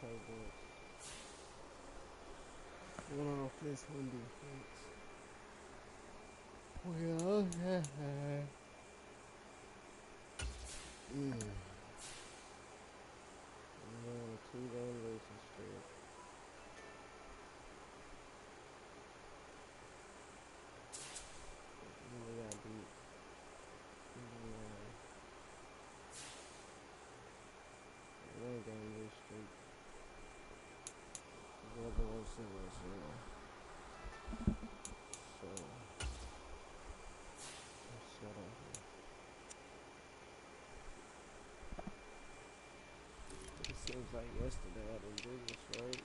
playbooks. One on offense, one defense. Well, we're on a 2-game losing streak. We got beat. One game losing streak. The other one's 7-0. So, let's shut up here. It seems like yesterday I didn't do this right.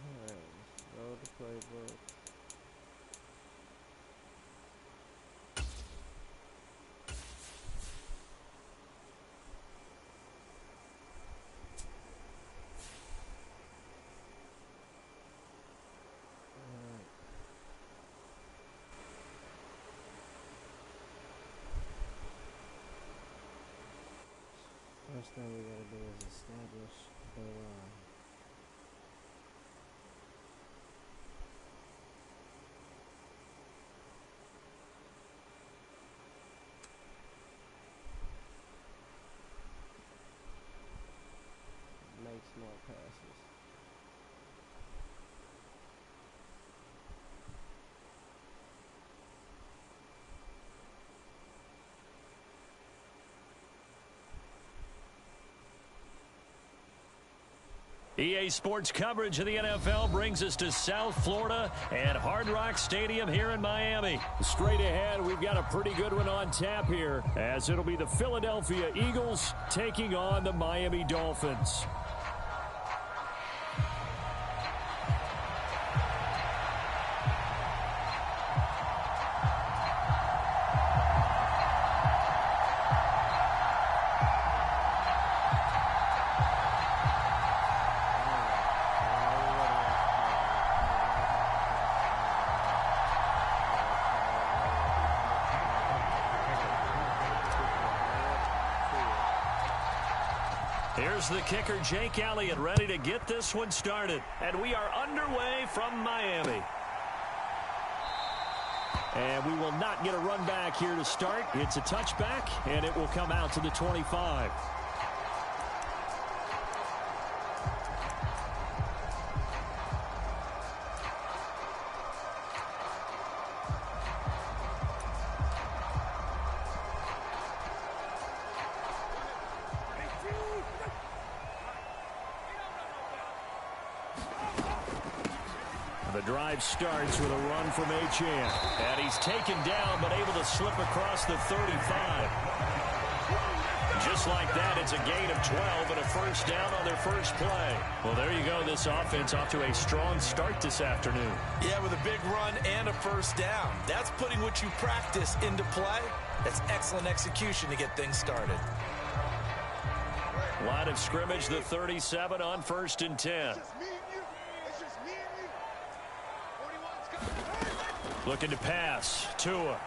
Alright, let's load the playbook. Alright. First thing we gotta do is establish the line. EA Sports coverage of the NFL brings us to South Florida at Hard Rock Stadium here in Miami. Straight ahead, we've got a pretty good one on tap here, as it'll be the Philadelphia Eagles taking on the Miami Dolphins. Here's the kicker, Jake Elliott, ready to get this one started. And we are underway from Miami. And we will not get a run back here to start. It's a touchback, and it will come out to the 25. The drive starts with a run from Achane. And he's taken down, but able to slip across the 35. Just like that, it's a gain of 12 and a first down on their first play. Well, there you go. This offense off to a strong start this afternoon. Yeah, with a big run and a first down. That's putting what you practice into play. That's excellent execution to get things started. Line of scrimmage, the 37 on 1st and 10. Looking to pass. Tua.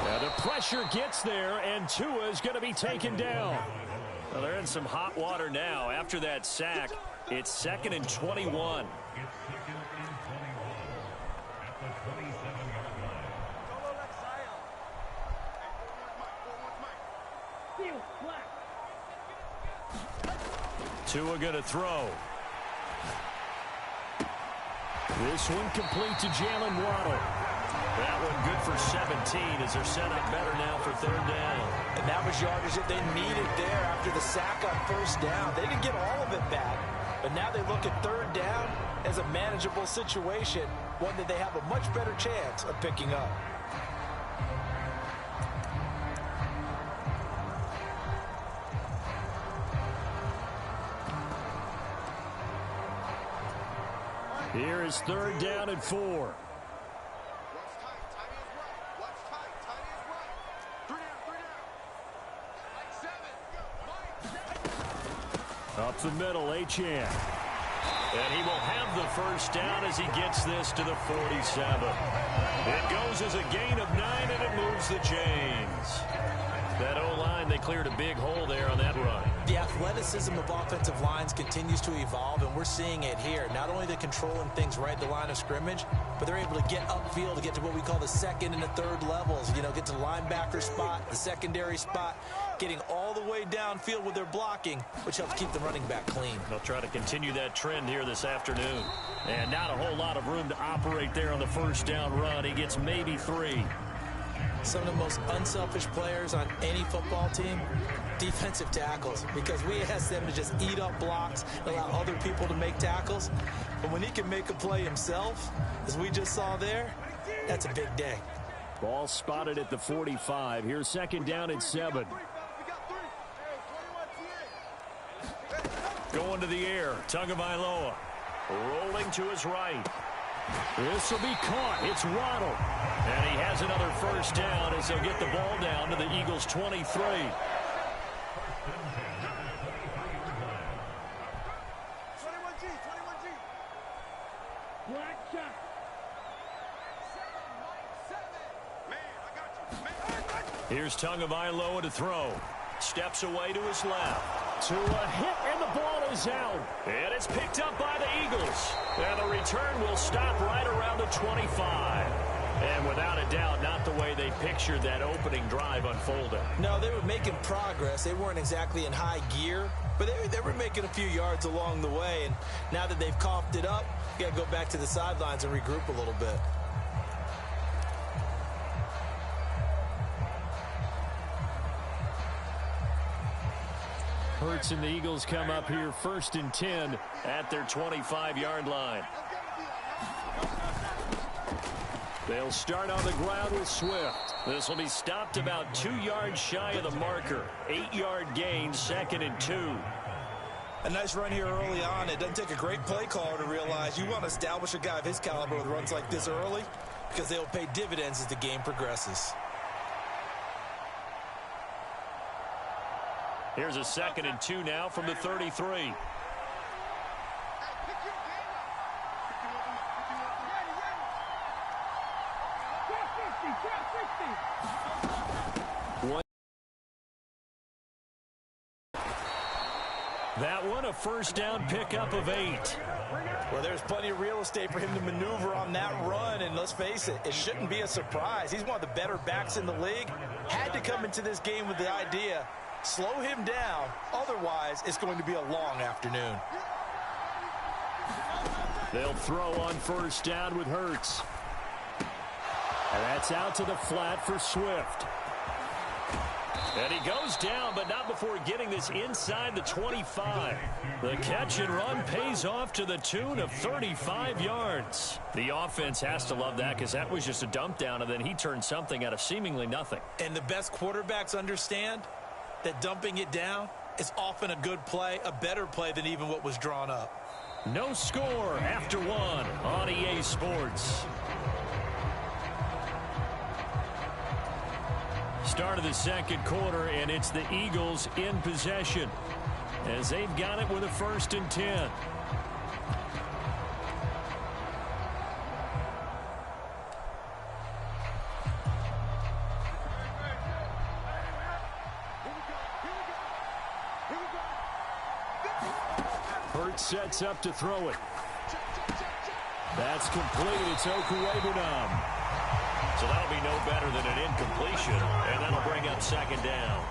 And the pressure gets there, and Tua is going to be taken down. Well, they're in some hot water now. After that sack, it's 2nd and 21. Tua going to throw. This one complete to Jalen Waddle. That one good for 17 as they're set up better now for 3rd down. And that was yardage that they needed there after the sack on 1st down. They didn't get all of it back, but now they look at 3rd down as a manageable situation, one that they have a much better chance of picking up. Here is 3rd down and 4. Up the middle, Achane. And he will have the first down as he gets this to the 47. It goes as a gain of 9, and it moves the chains. That O-line, they cleared a big hole there on that run. The athleticism of offensive lines continues to evolve, and we're seeing it here. Not only they're controlling things right at the line of scrimmage, but they're able to get upfield to get to what we call the 2nd and the 3rd levels. You know, get to the linebacker spot, the secondary spot, getting all the way downfield with their blocking, which helps keep the running back clean. They'll try to continue that trend here this afternoon. And not a whole lot of room to operate there on the first down run. He gets maybe 3. Some of the most unselfish players on any football team, defensive tackles, because we ask them to just eat up blocks, allow other people to make tackles. But when he can make a play himself, as we just saw there, that's a big day. Ball spotted at the 45. Here's 2nd down and 7. Going to the air, Tagovailoa. Rolling to his right. This will be caught. It's Waddle. And he has another first down as they'll get the ball down to the Eagles' 23. Here's Tagovailoa to throw. Steps away to his left. To a hit, and the ball is out. And it's picked up by the Eagles. And the return will stop right around the 25. And without a doubt, not the way they pictured that opening drive unfolding. No, they were making progress. They weren't exactly in high gear, but they were making a few yards along the way. And now that they've coughed it up, you got to go back to the sidelines and regroup a little bit. Hurts and the Eagles come up here 1st and 10 at their 25-yard line. They'll start on the ground with Swift. This will be stopped about 2 yards shy of the marker. 8-yard gain, 2nd and 2. A nice run here early on. It doesn't take a great play caller to realize you want to establish a guy of his caliber with runs like this early because they'll pay dividends as the game progresses. Here's a 2nd and 2 now from the 33. That one, a 1st down pickup of 8. Well, there's plenty of real estate for him to maneuver on that run, and let's face it, it shouldn't be a surprise. He's one of the better backs in the league. Had to come into this game with the idea, slow him down, otherwise it's going to be a long afternoon. They'll throw on 1st down with Hurts. And that's out to the flat for Swift. And he goes down, but not before getting this inside the 25. The catch and run pays off to the tune of 35 yards. The offense has to love that because that was just a dump down, and then he turned something out of seemingly nothing. And the best quarterbacks understand that dumping it down is often a good play, a better play than even what was drawn up. No score after 1 on EA Sports. Start of the 2nd quarter, and it's the Eagles in possession as they've got it with a 1st and 10. Hurts sets up to throw it. That's complete. It's Okuwebunam. So that'll be no better than an incompletion, and that'll bring up 2nd down.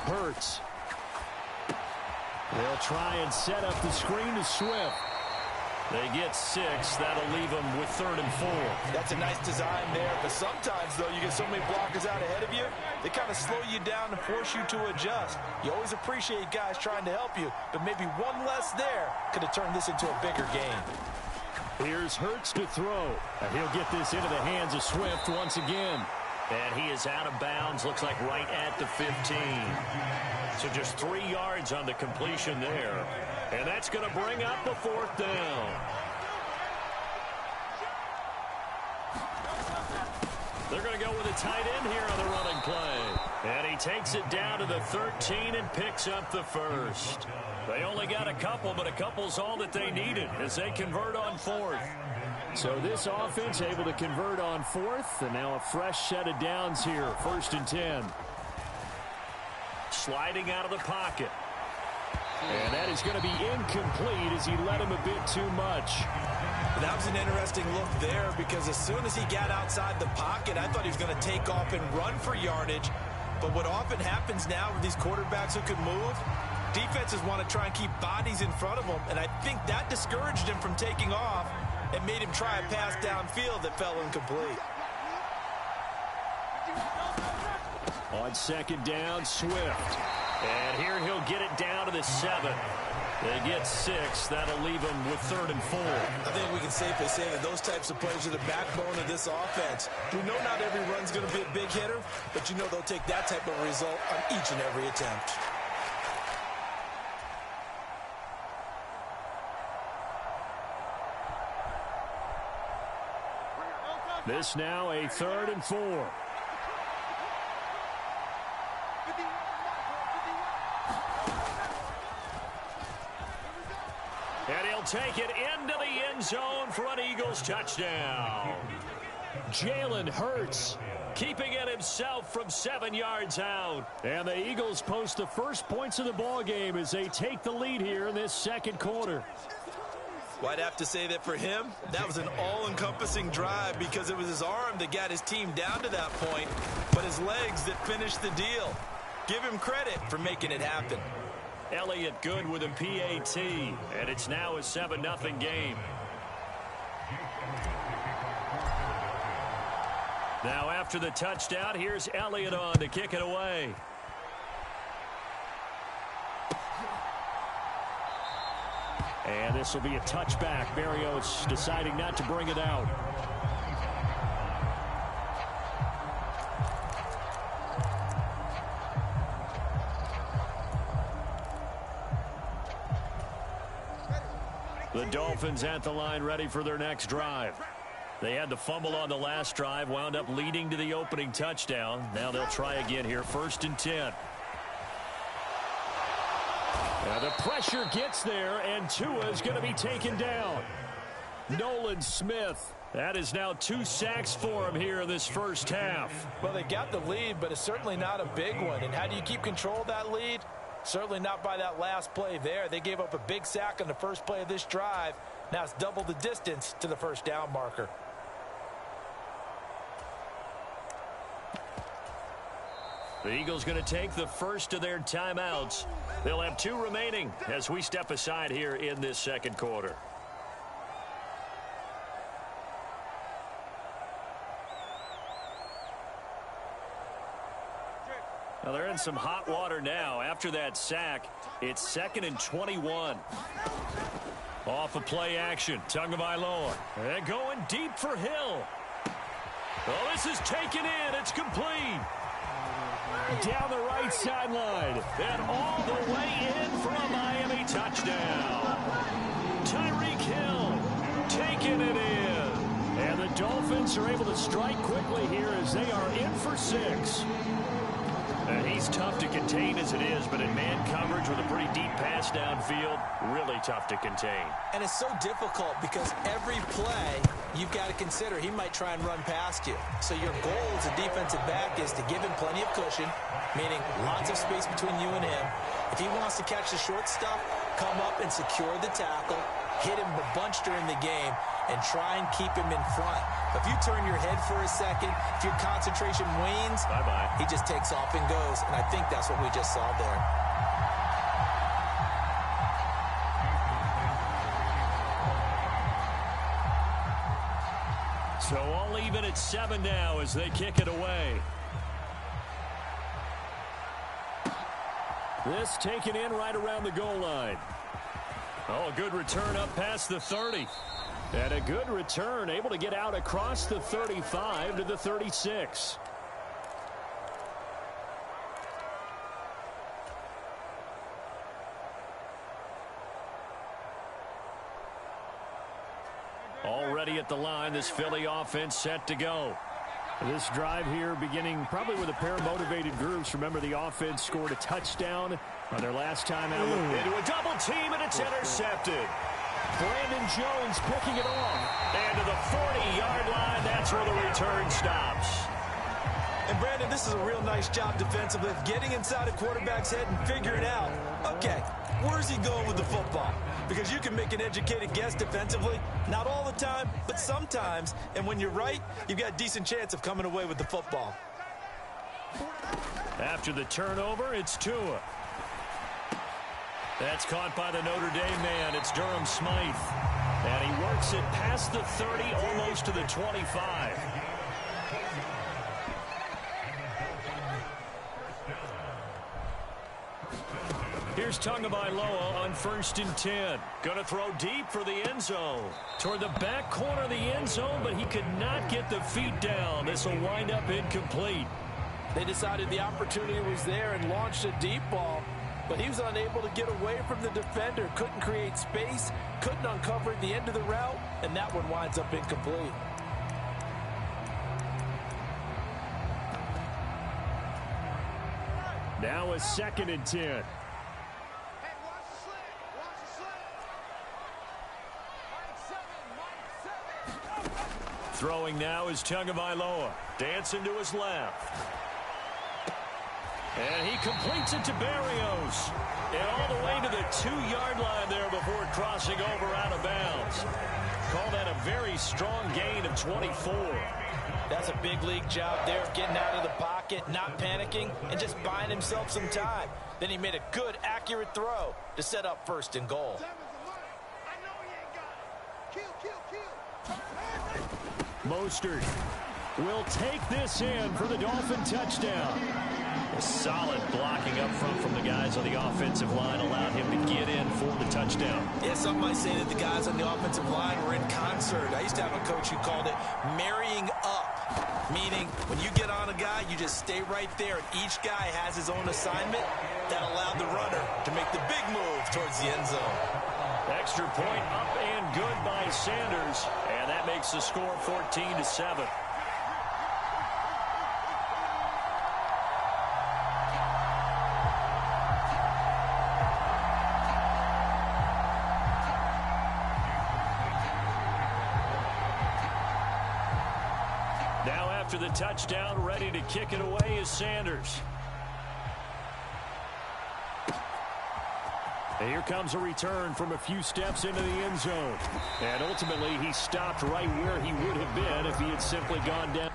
Hurts. They'll try and set up the screen to Swift. They get 6. That'll leave them with 3rd and 4. That's a nice design there, but sometimes, though, you get so many blockers out ahead of you, they kind of slow you down and force you to adjust. You always appreciate guys trying to help you, but maybe one less there could have turned this into a bigger game. Here's Hurts to throw, and he'll get this into the hands of Swift once again. And he is out of bounds, looks like right at the 15. So just 3 yards on the completion there. And that's going to bring up a 4th down. They're going to go with a tight end here on the running play. And he takes it down to the 13 and picks up the 1st. They only got a couple, but a couple's all that they needed as they convert on 4th. So this offense able to convert on 4th, and now a fresh set of downs here, 1st and 10. Sliding out of the pocket. And that is going to be incomplete as he let him a bit too much. That was an interesting look there because as soon as he got outside the pocket, I thought he was going to take off and run for yardage. But what often happens now with these quarterbacks who can move, defenses want to try and keep bodies in front of them, and I think that discouraged him from taking off and made him try a pass downfield that fell incomplete. On 2nd down, Swift. And here he'll get it down to the 7. They get 6. That'll leave them with 3rd and 4. I think we can safely say that those types of plays are the backbone of this offense. We know not every run's going to be a big hitter, but you know they'll take that type of result on each and every attempt. This now a 3rd and 4. And he'll take it into the end zone for an Eagles touchdown. Jalen Hurts keeping it himself from 7 yards out. And the Eagles post the first points of the ball game as they take the lead here in this 2nd quarter. Well, I'd have to say that for him, that was an all-encompassing drive because it was his arm that got his team down to that point, but his legs that finished the deal. Give him credit for making it happen. Elliott good with a PAT, and it's now a 7-0 game. Now after the touchdown, here's Elliott on to kick it away. And this will be a touchback. Berrios deciding not to bring it out. The Dolphins at the line ready for their next drive. They had the fumble on the last drive, wound up leading to the opening touchdown. Now they'll try again here, 1st and 10. Now the pressure gets there, and Tua is going to be taken down. Nolan Smith. That is now 2 sacks for him here in this first half. Well, they got the lead, but it's certainly not a big one. And how do you keep control of that lead? Certainly not by that last play there. They gave up a big sack on the first play of this drive. Now it's double the distance to the first down marker. The Eagles going to take the first of their timeouts. They'll have 2 remaining as we step aside here in this second quarter. Now they're in some hot water now. After that sack, it's 2nd and 21. Off of play action, Tagovailoa. And going deep for Hill. Oh, this is taken in. It's complete. Down the right sideline. And all the way in for a Miami touchdown. Tyreek Hill taking it in. And the Dolphins are able to strike quickly here as they are in for 6. And he's tough to contain as it is, but in man coverage with a pretty deep pass downfield, really tough to contain. And it's so difficult because every play you've got to consider he might try and run past you. So your goal as a defensive back is to give him plenty of cushion, meaning lots of space between you and him. If he wants to catch the short stuff, come up and secure the tackle, hit him a bunch during the game, and try and keep him in front. If you turn your head for a second, if your concentration wanes, bye-bye, he just takes off and goes. And I think that's what we just saw there. So all even at 7 now as they kick it away. This taken in right around the goal line. Oh, a good return up past the 30. And a good return, able to get out across the 35 to the 36. Already at the line, this Philly offense set to go. This drive here beginning probably with a pair of motivated groups. Remember, the offense scored a touchdown on their last time out. Into a double team, and it's intercepted. Brandon Jones picking it off. And to the 40-yard line, that's where the return stops. And, Brandon, this is a real nice job defensively of getting inside a quarterback's head and figuring out, okay, where's he going with the football? Because you can make an educated guess defensively, not all the time, but sometimes. And when you're right, you've got a decent chance of coming away with the football. After the turnover, it's Tua. That's caught by the Notre Dame man. It's Durham Smythe. And he works it past the 30, almost to the 25. Here's Tagovailoa on 1st and 10. Going to throw deep for the end zone. Toward the back corner of the end zone, but he could not get the feet down. This will wind up incomplete. They decided the opportunity was there and launched a deep ball, but he was unable to get away from the defender, couldn't create space, couldn't uncover the end of the route, and that one winds up incomplete. Now a 2nd and 10. Throwing now is Tagovailoa. Dancing to his left. And he completes it to Berrios. And all the way to the 2-yard line there before crossing over out of bounds. Call that a very strong gain of 24. That's a big league job there of getting out of the pocket, not panicking, and just buying himself some time. Then he made a good, accurate throw to set up 1st and goal. Mostert will take this in for the Dolphin touchdown. Solid blocking up front from the guys on the offensive line allowed him to get in for the touchdown. Yeah, some might say that the guys on the offensive line were in concert. I used to have a coach who called it marrying up, meaning when you get on a guy, you just stay right there, and each guy has his own assignment. That allowed the runner to make the big move towards the end zone. Extra point up and good by Sanders, and that makes the score 14-7. Now after the touchdown, ready to kick it away is Sanders. And here comes a return from a few steps into the end zone. And ultimately, he stopped right where he would have been if he had simply gone down.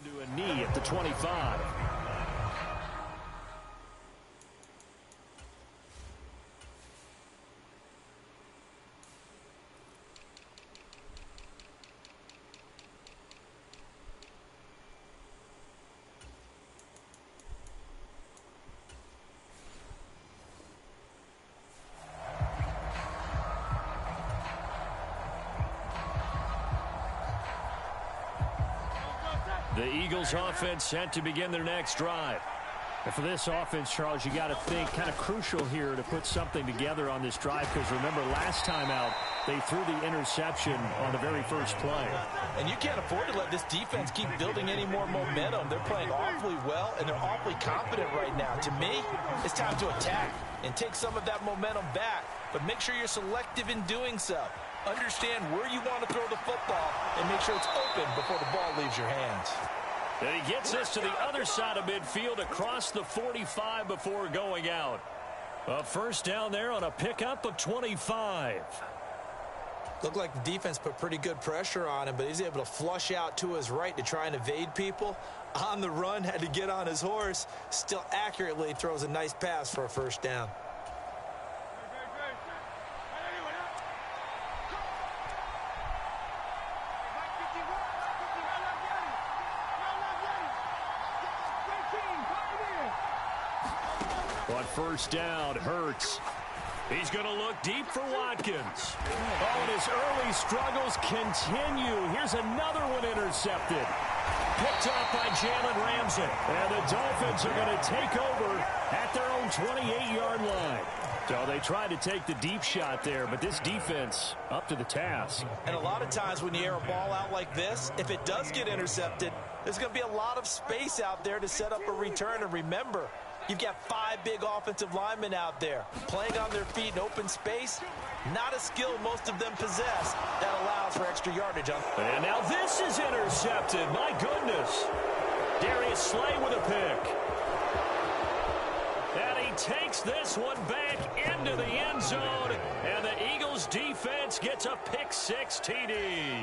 To a knee at the 25. The Eagles offense set to begin their next drive. And for this offense, Charles, you got to think kind of crucial here to put something together on this drive, because remember last time out they threw the interception on the very first play. And you can't afford to let this defense keep building any more momentum. They're playing awfully well, and they're awfully confident right now. To me, it's time to attack and take some of that momentum back, but make sure you're selective in doing so. Understand where you want to throw the football and make sure it's open before the ball leaves your hands. And he gets this to the other side of midfield across the 45 before going out. A first down there on a pickup of 25. Looked like the defense put pretty good pressure on him, but he's able to flush out to his right to try and evade people. On the run, had to get on his horse. Still accurately throws a nice pass for a first down. On first down, Hurts. He's going to look deep for Watkins. Oh, and his early struggles continue. Here's another one intercepted. Picked up by Jalen Ramsey. And the Dolphins are going to take over at their own 28-yard line. So they tried to take the deep shot there, but this defense up to the task. And a lot of times when you air a ball out like this, if it does get intercepted, there's going to be a lot of space out there to set up a return. And remember, you've got 5 big offensive linemen out there playing on their feet in open space. Not a skill most of them possess that allows for extra yardage. And now this is intercepted. My goodness. Darius Darius Slay with a pick. And he takes this one back into the end zone. And the Eagles defense gets a pick-6 TD.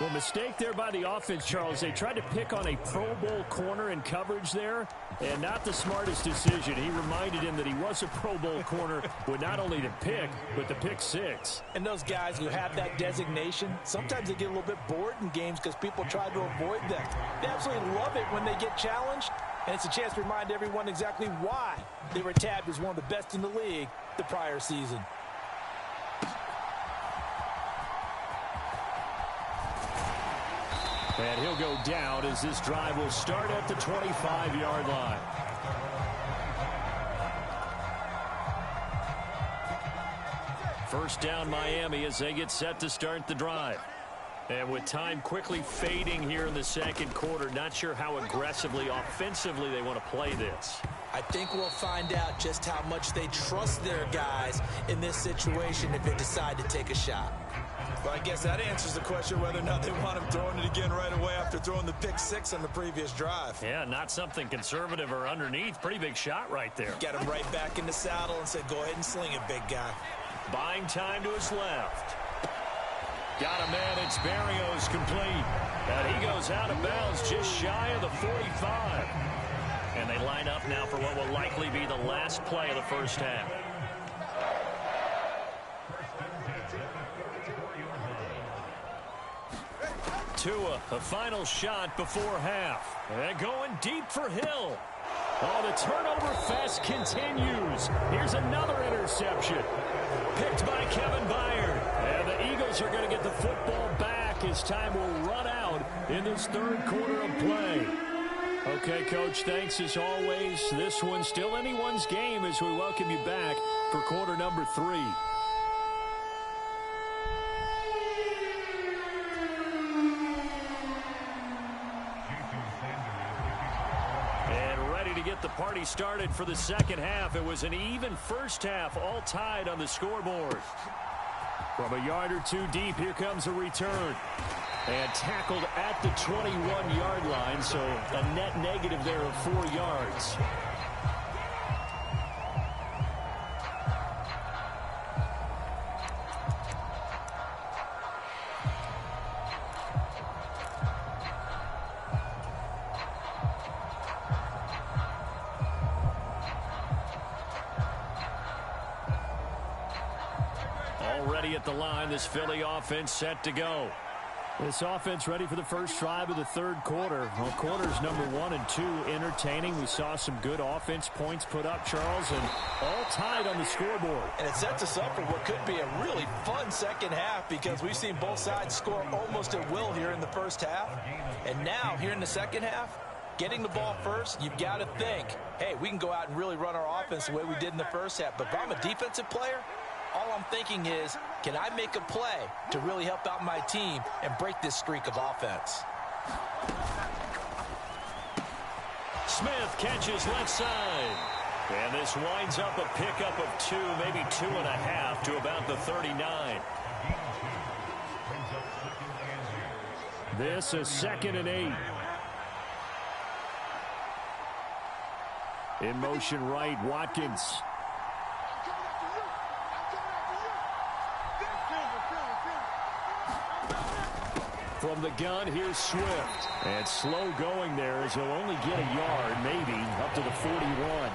Well, mistake there by the offense, Charles. They tried to pick on a Pro Bowl corner in coverage there, and not the smartest decision. He reminded him that he was a Pro Bowl corner with not only the pick, but the pick-6. And those guys who have that designation, sometimes they get a little bit bored in games because people try to avoid them. They absolutely love it when they get challenged, and it's a chance to remind everyone exactly why they were tabbed as one of the best in the league the prior season. And he'll go down as this drive will start at the 25-yard line. First down Miami as they get set to start the drive. And with time quickly fading here in the second quarter, not sure how aggressively, offensively they want to play this. I think we'll find out just how much they trust their guys in this situation if they decide to take a shot. Well, I guess that answers the question whether or not they want him throwing it again right away after throwing the pick-6 on the previous drive. Yeah, not something conservative or underneath. Pretty big shot right there. Got him right back in the saddle and said, go ahead and sling it, big guy. Buying time to his left. Got a man, it's Barrios complete. And he goes out of bounds just shy of the 45. And they line up now for what will likely be the last play of the first half. Tua, a final shot before half. And going deep for Hill. Oh, the turnover fest continues. Here's another interception. Picked by Kevin Byard. And the Eagles are going to get the football back as time will run out in this third quarter of play. Okay, Coach, thanks as always. This one's still anyone's game as we welcome you back for quarter number 3. Get the party started for the second half. It was an even first half, all tied on the scoreboard. From a yard or two deep, here comes a return. And tackled at the 21-yard line, so a net negative there of 4 yards. Already at the line, this Philly offense set to go. This offense ready for the first drive of the third quarter. Well, quarters number 1 and 2 entertaining. We saw some good offense points put up, Charles, and all tied on the scoreboard. And it sets us up for what could be a really fun second half because we've seen both sides score almost at will here in the first half. And now, here in the second half, getting the ball first, you've got to think, hey, we can go out and really run our offense the way we did in the first half. But if I'm a defensive player, all I'm thinking is, can I make a play to really help out my team and break this streak of offense? Smith catches left side. And this winds up a pickup of 2, maybe 2.5 to about the 39. This is 2nd and 8. In motion right, Watkins. From the gun, here's Swift. And slow going there as he'll only get a yard, maybe, up to the 41.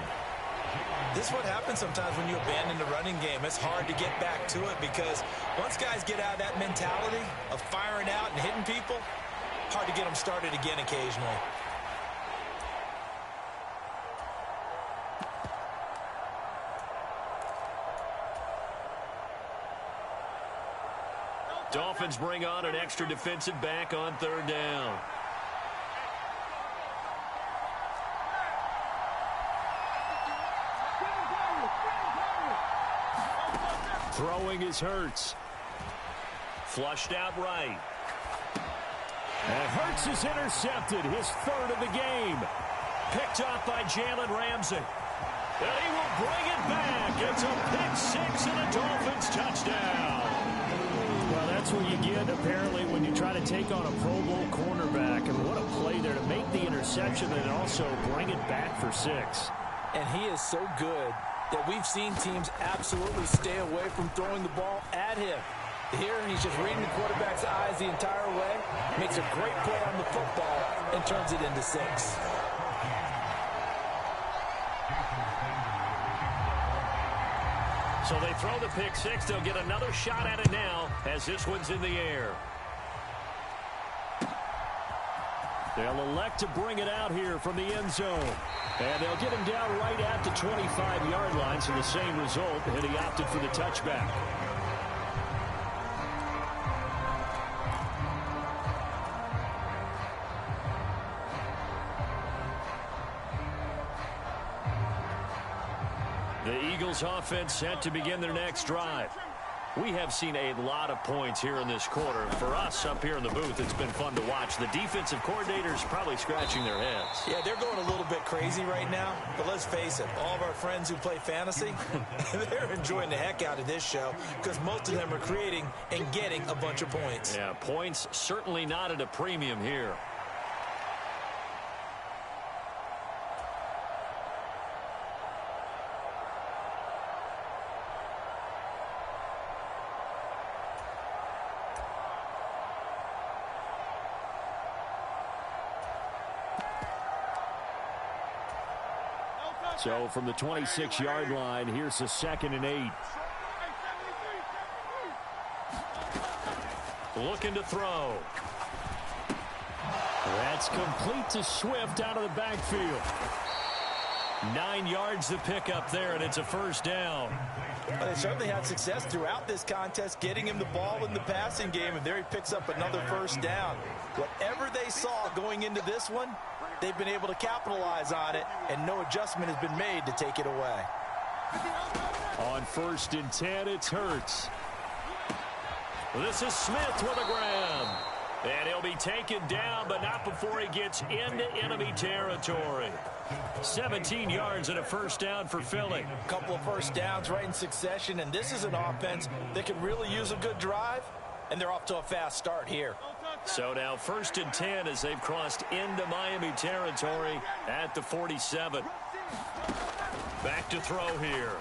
This is what happens sometimes when you abandon the running game. It's hard to get back to it because once guys get out of that mentality of firing out and hitting people, hard to get them started again occasionally. Dolphins bring on an extra defensive back on third down. Throwing is Hurts. Flushed out right. And Hurts is intercepted, his 3rd of the game. Picked off by Jalen Ramsey. And he will bring it back. It's a pick-6 and a Dolphins touchdown. Well, that's what you get, apparently, when you try to take on a Pro Bowl cornerback. And what a play there to make the interception. reception and also bring it back for 6. And he is so good that we've seen teams absolutely stay away from throwing the ball at him. Here, he's just reading the quarterback's eyes the entire way, makes a great play on the football, and turns it into 6. So they throw the pick 6. They'll get another shot at it now as this one's in the air. They'll elect to bring it out here from the end zone. And they'll get him down right at the 25-yard line, so the same result, and he opted for the touchback. The Eagles offense set to begin their next drive. We have seen a lot of points here in this quarter. For us up here in the booth, it's been fun to watch. The defensive coordinators probably scratching their heads. Yeah, they're going a little bit crazy right now. But let's face it, all of our friends who play fantasy, they're enjoying the heck out of this show because most of them are creating and getting a bunch of points. Yeah, points certainly not at a premium here. So from the 26-yard line, here's a 2nd and 8. Looking to throw. That's complete to Swift out of the backfield. 9 yards to pick up there, and it's a first down. Well, they certainly had success throughout this contest, getting him the ball in the passing game, and there he picks up another first down. Whatever they saw going into this one, they've been able to capitalize on it, and no adjustment has been made to take it away. On 1st and 10, it's Hurts. This is Smith with a grab. And he'll be taken down, but not before he gets into enemy territory. 17 yards and a first down for Philly. A couple of first downs right in succession, and this is an offense that can really use a good drive, and they're off to a fast start here. So now 1st and 10 as they've crossed into Miami territory at the 47. Back to throw here.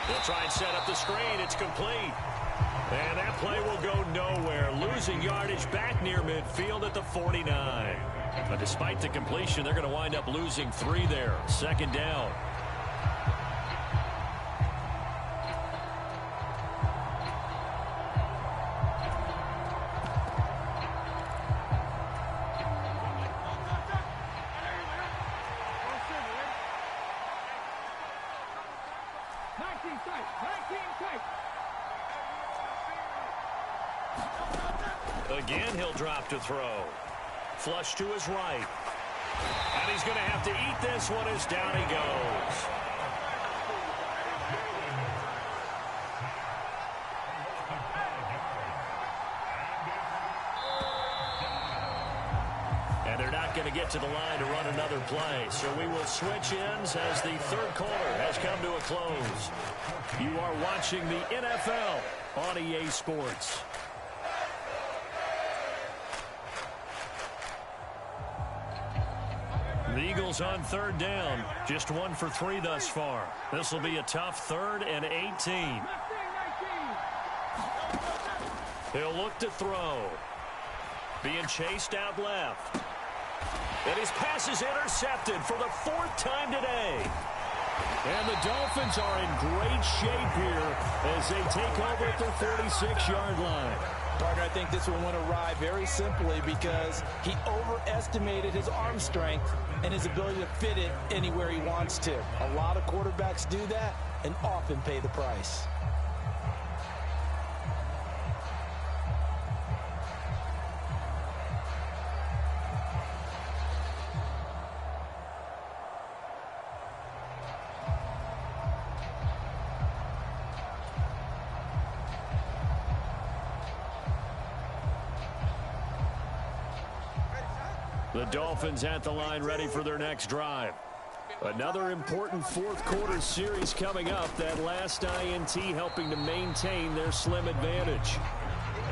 They'll try and set up the screen. It's complete. And that play will go nowhere. Losing yardage back near midfield at the 49. But despite the completion, they're going to wind up losing 3 there. 2nd down. Again, he'll drop to throw. Flush to his right. And he's going to have to eat this one as down he goes. And they're not going to get to the line to run another play. So we will switch ends as the 3rd quarter has come to a close. You are watching the NFL on EA Sports. The Eagles on 3rd down. Just 1 for 3 thus far. This will be a tough 3rd and 18. He'll look to throw. Being chased out left. And his pass is intercepted for the 4th time today. And the Dolphins are in great shape here as they take over at their 46-yard line. Partner, I think this one went awry very simply because he overestimated his arm strength and his ability to fit it anywhere he wants to. A lot of quarterbacks do that and often pay the price. The Dolphins at the line ready for their next drive. Another important 4th quarter series coming up. That last INT helping to maintain their slim advantage.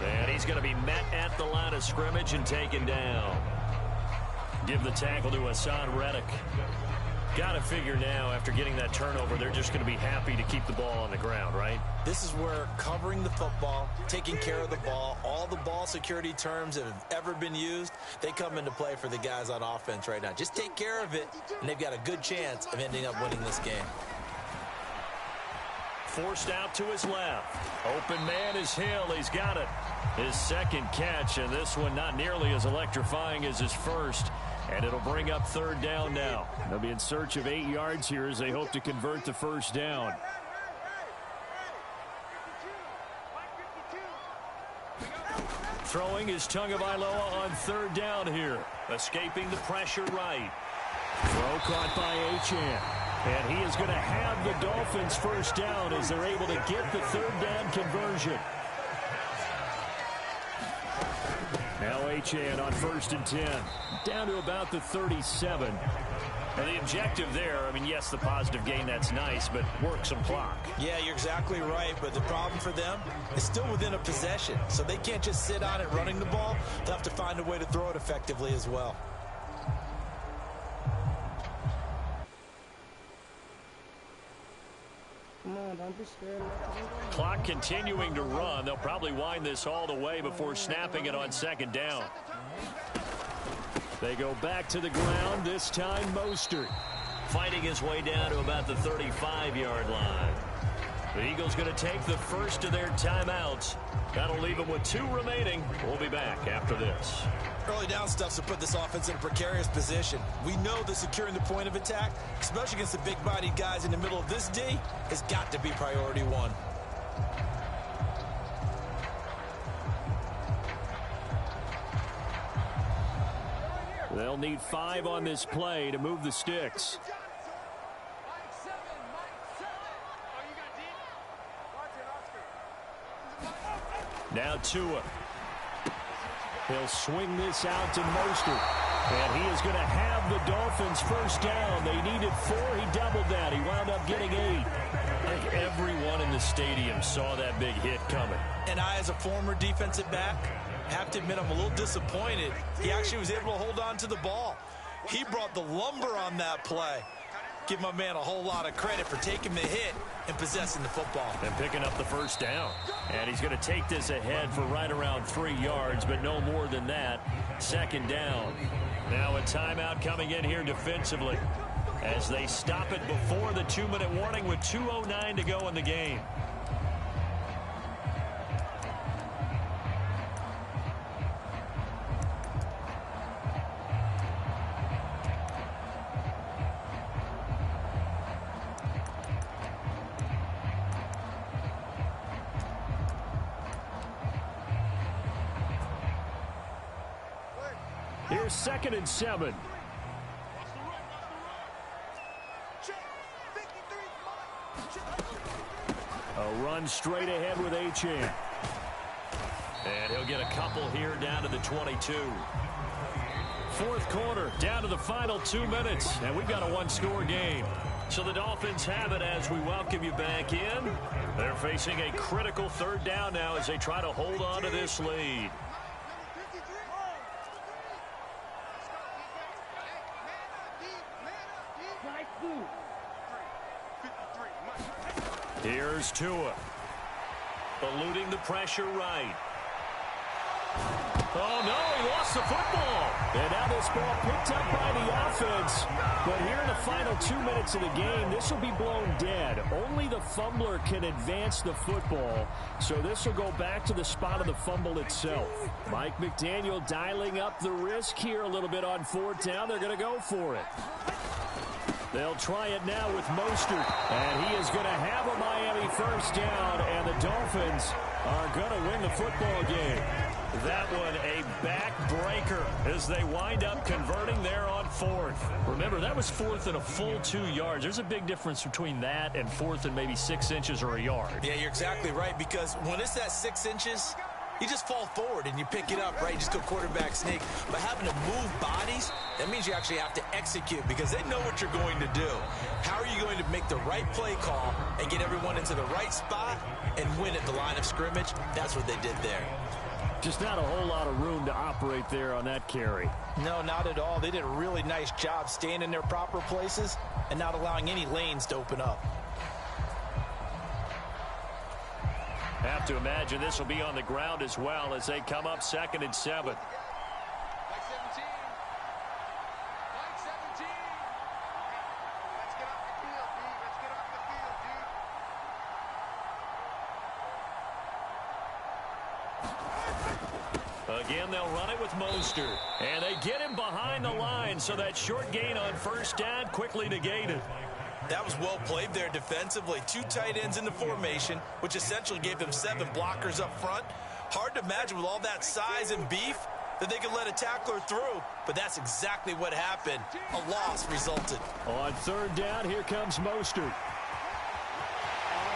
And he's going to be met at the line of scrimmage and taken down. Give the tackle to Hassan Reddick. Got to figure now, after getting that turnover, they're just going to be happy to keep the ball on the ground, right? This is where covering the football, taking care of the ball, all the ball security terms that have ever been used, they come into play for the guys on offense right now. Just take care of it, and they've got a good chance of ending up winning this game. Forced out to his left. Open man is Hill. He's got it. His second catch, and this one not nearly as electrifying as his first. And it'll bring up third down now. They'll be in search of 8 yards here as they hope to convert the first down. Throwing is Tagovailoa on third down here. Escaping the pressure right. Throw caught by Achane. And he is going to have the Dolphins first down as they're able to get the third down conversion. Now Achane on 1st and 10. Down to about the 37. Well, the objective there, I mean, yes, the positive gain, that's nice, but work some clock. Yeah, you're exactly right, but the problem for them is still within a possession. So they can't just sit on it running the ball. They'll have to find a way to throw it effectively as well. Come on, don't be scared. Clock continuing to run. They'll probably wind this all the way before snapping it on second down. They go back to the ground, this time Mostert. Fighting his way down to about the 35-yard line. The Eagles going to take the first of their timeouts. That'll leave them with 2 remaining. We'll be back after this. Early down stuff to put this offense in a precarious position. We know that securing the point of attack, especially against the big-bodied guys in the middle of this D, has got to be priority 1. They'll need 5 on this play to move the sticks. Now Tua. He'll swing this out to Mostert. And he is going to have the Dolphins first down. They needed 4. He doubled that. He wound up getting 8. I think everyone in the stadium saw that big hit coming. And I, as a former defensive back, have to admit I'm a little disappointed. He actually was able to hold on to the ball. He brought the lumber on that play. Give my man a whole lot of credit for taking the hit and possessing the football. And picking up the first down. And he's going to take this ahead for right around 3 yards, but no more than that. Second down. Now a timeout coming in here defensively as they stop it before the 2-minute warning with 2:09 to go in the game. Here's 2nd and 7. A run straight ahead with Achane. And he'll get a couple here down to the 22. 4th quarter, down to the final 2 minutes, and we've got a 1-score game. So the Dolphins have it as we welcome you back in. They're facing a critical third down now as they try to hold on to this lead. Here's Tua. Eluding the pressure right. Oh, no, he lost the football. And now this ball picked up by the offense. But here in the final 2 minutes of the game, this will be blown dead. Only the fumbler can advance the football. So this will go back to the spot of the fumble itself. Mike McDaniel dialing up the risk here a little bit on 4th down. They're going to go for it. They'll try it now with Mostert. And he is going to have a Miami first down. And the Dolphins are going to win the football game. That one a backbreaker as they wind up converting there on 4th. Remember, that was 4th and a full 2 yards. There's a big difference between that and 4th and maybe 6 inches or a yard. Yeah, you're exactly right, because when it's that 6 inches, you just fall forward and you pick it up, right? You just go quarterback sneak. But having to move bodies, that means you actually have to execute because they know what you're going to do. How are you going to make the right play call and get everyone into the right spot and win at the line of scrimmage? That's what they did there. Just not a whole lot of room to operate there on that carry. No, not at all. They did a really nice job staying in their proper places and not allowing any lanes to open up. Have to imagine this will be on the ground as well as they come up 2nd and 7. Again, they'll run it with Mostert. And they get him behind the line, so that short gain on 1st down quickly negated. That was well played there defensively. 2 tight ends in the formation, which essentially gave them 7 blockers up front. Hard to imagine with all that size and beef that they could let a tackler through, but that's exactly what happened. A loss resulted. On 3rd down, here comes Mostert.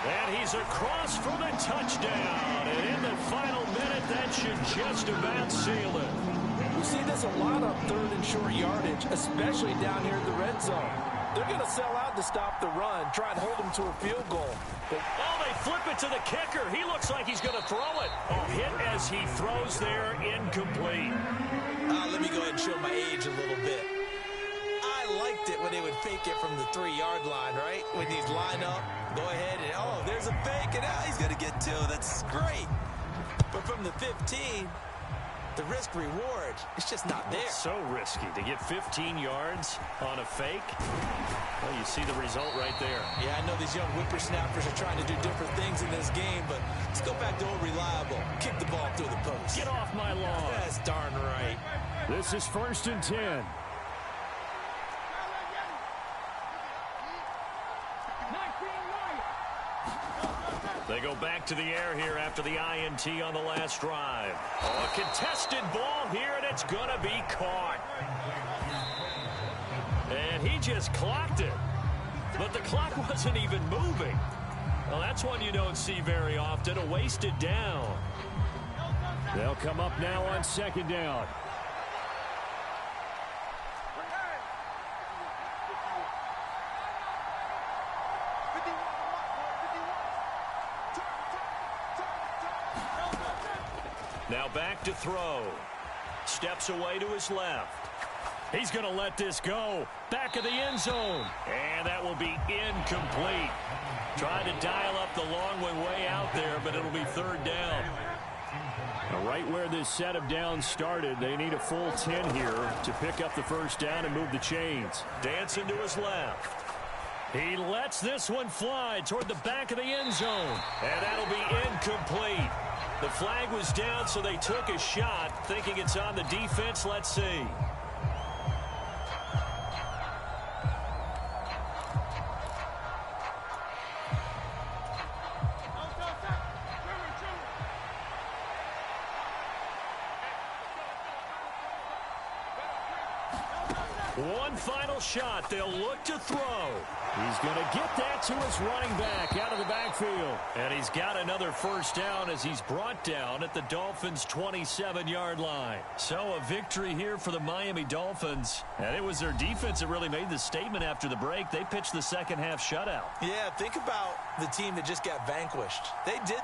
And he's across for the touchdown. And in the final minute, that should just about seal it. We see this a lot on 3rd and short yardage, especially down here in the red zone. They're going to sell out to stop the run, try and hold them to a field goal. But they flip it to the kicker. He looks like he's going to throw it. Hit as he throws there, incomplete. Let me go ahead and show my age a little bit. I liked it when they would fake it from the 3-yard line, right? When he'd line up, go ahead and, there's a fake, and he's going to get 2. That's great. But from the 15, the risk-reward, it's just not there. It's so risky to get 15 yards on a fake. Well, you see the result right there. Yeah, I know these young whippersnappers are trying to do different things in this game, but let's go back to old reliable. Kick the ball through the post. Get off my lawn. That's darn right. This is 1st and 10. They go back to the air here after the INT on the last drive. A contested ball here, and it's going to be caught. And he just clocked it. But the clock wasn't even moving. Well, that's one you don't see very often, a wasted down. They'll come up now on 2nd down. Now back to throw. Steps away to his left. He's going to let this go. Back of the end zone. And that will be incomplete. Trying to dial up the long way out there, but it'll be 3rd down. Right where this set of downs started, they need a full 10 here to pick up the 1st down and move the chains. Dancing to his left. He lets this one fly toward the back of the end zone. And that'll be incomplete. The flag was down, so they took a shot, thinking it's on the defense. Let's see. One final shot. They'll look to throw. He's going to get that to his running back out of the backfield. And he's got another 1st down as he's brought down at the Dolphins' 27-yard line. So a victory here for the Miami Dolphins. And it was their defense that really made the statement after the break. They pitched the second-half shutout. Yeah, think about the team that just got vanquished. They did.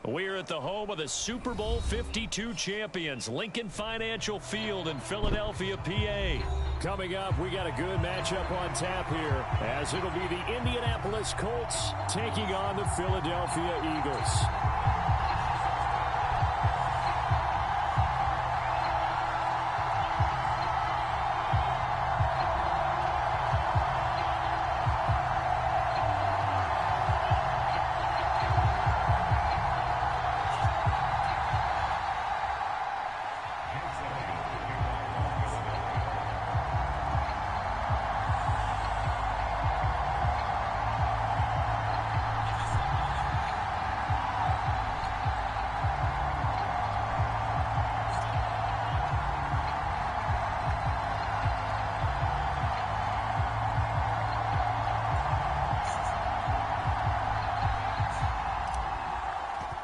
We're at the home of the Super Bowl 52 champions, Lincoln Financial Field in Philadelphia, PA. Coming up, we got a good matchup on tap here, as it'll be the Indianapolis Colts taking on the Philadelphia Eagles.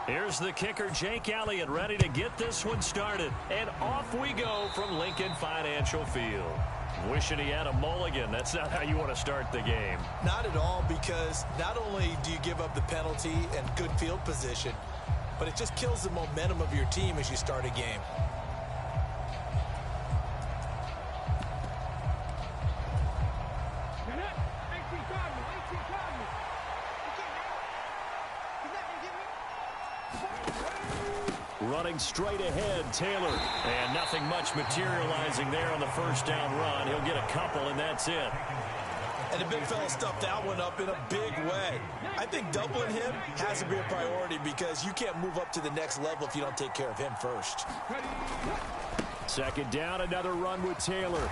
Here's the kicker, Jake Elliott, ready to get this one started. And off we go from Lincoln Financial Field. Wishing he had a mulligan. That's not how you want to start the game. Not at all, because not only do you give up the penalty and good field position, but it just kills the momentum of your team as you start a game. Running straight ahead, Taylor. And nothing much materializing there on the first down run. He'll get a couple, and that's it. And the big fella stuffed that one up in a big way. I think doubling him has to be a priority, because you can't move up to the next level if you don't take care of him first. Second down, another run with Taylor.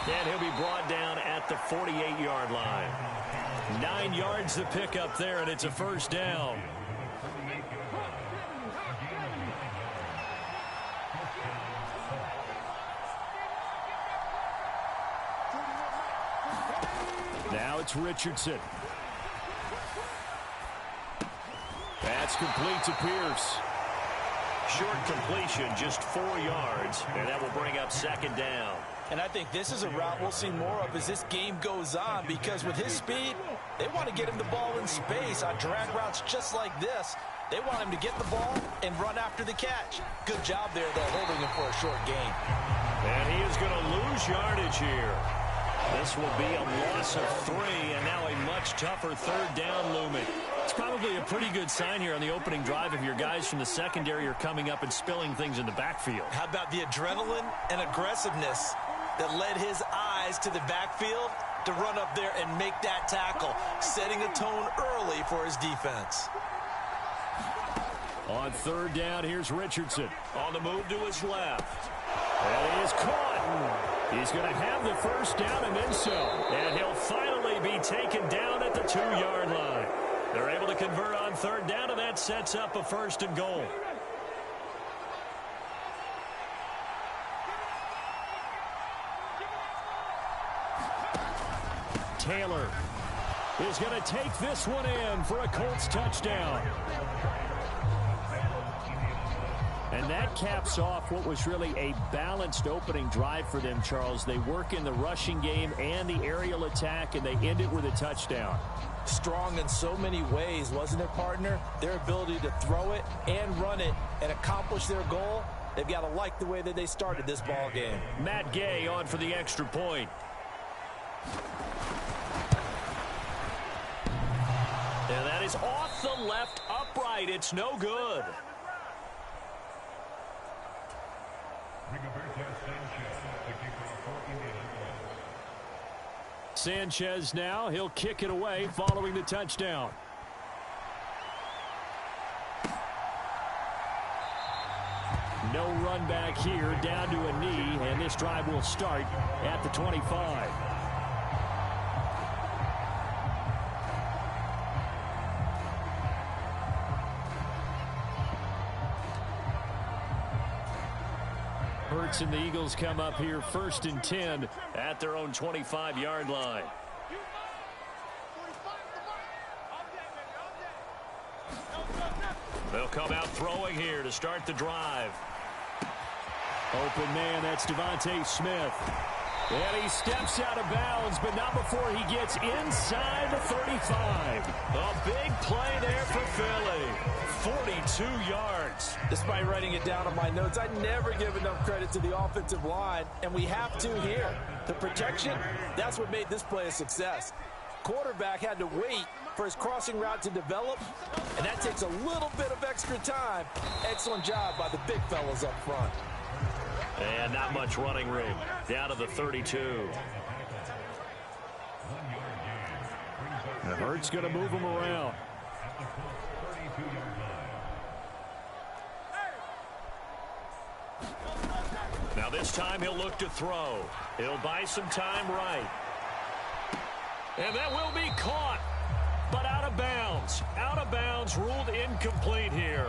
And he'll be brought down at the 48-yard line. 9 yards to pick up there, and it's a first down. Now it's Richardson. That's complete to Pierce. Short completion, just 4 yards, and that will bring up second down. And I think this is a route we'll see more of as this game goes on, because with his speed, they want to get him the ball in space on drag routes just like this. They want him to get the ball and run after the catch. Good job there, though, holding him for a short gain. And he is going to lose yardage here. This will be a loss of 3, and now a much tougher third down looming. It's probably a pretty good sign here on the opening drive if your guys from the secondary are coming up and spilling things in the backfield. How about the adrenaline and aggressiveness that led his eyes to the backfield to run up there and make that tackle, setting a tone early for his defense. On third down, here's Richardson. On the move to his left. And he is caught. He's going to have the first down and then some. And he'll finally be taken down at the 2-yard line. They're able to convert on third down, and that sets up a first and goal. Taylor is going to take this one in for a Colts touchdown. And that caps off what was really a balanced opening drive for them, Charles. They work in the rushing game and the aerial attack, and they end it with a touchdown. Strong in so many ways, wasn't it, partner? Their ability to throw it and run it and accomplish their goal, they've got to like the way that they started this ball game. Matt Gay on for the extra point. And that is off the left upright. It's no good. Sanchez now, he'll kick it away following the touchdown. No run back here, down to a knee, and this drive will start at the 25. Hurts and the Eagles come up here first and 10 at their own 25-yard line. They'll come out throwing here to start the drive. Open man, that's Devontae Smith. And he steps out of bounds, but not before he gets inside the 35. A big play there for Philly. 42 yards. Despite writing it down on my notes, I never give enough credit to the offensive line, and we have to here. The protection, that's what made this play a success. Quarterback had to wait for his crossing route to develop, and that takes a little bit of extra time. Excellent job by the big fellas up front. And not much running room. Down to the 32. And Hurts going to move him around. Now this time he'll look to throw. He'll buy some time right. And that will be caught, but out of bounds. Out of bounds, ruled incomplete here.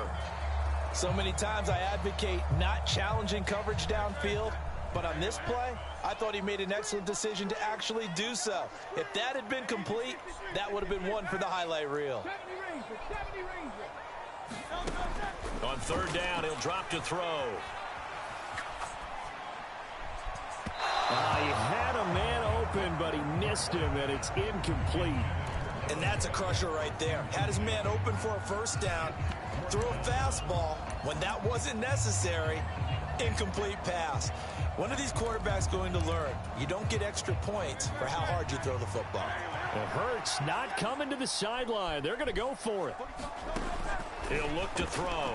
So many times I advocate not challenging coverage downfield, but on this play, I thought he made an excellent decision to actually do so. If that had been complete, that would have been one for the highlight reel. On third down, he'll drop to throw. He had a man open, but he missed him, and it's incomplete. And that's a crusher right there. Had his man open for a first down, threw a fastball when that wasn't necessary. Incomplete pass. When are these quarterbacks going to learn? You don't get extra points for how hard you throw the football. It hurts not coming to the sideline. They're going to go for it. He'll look to throw.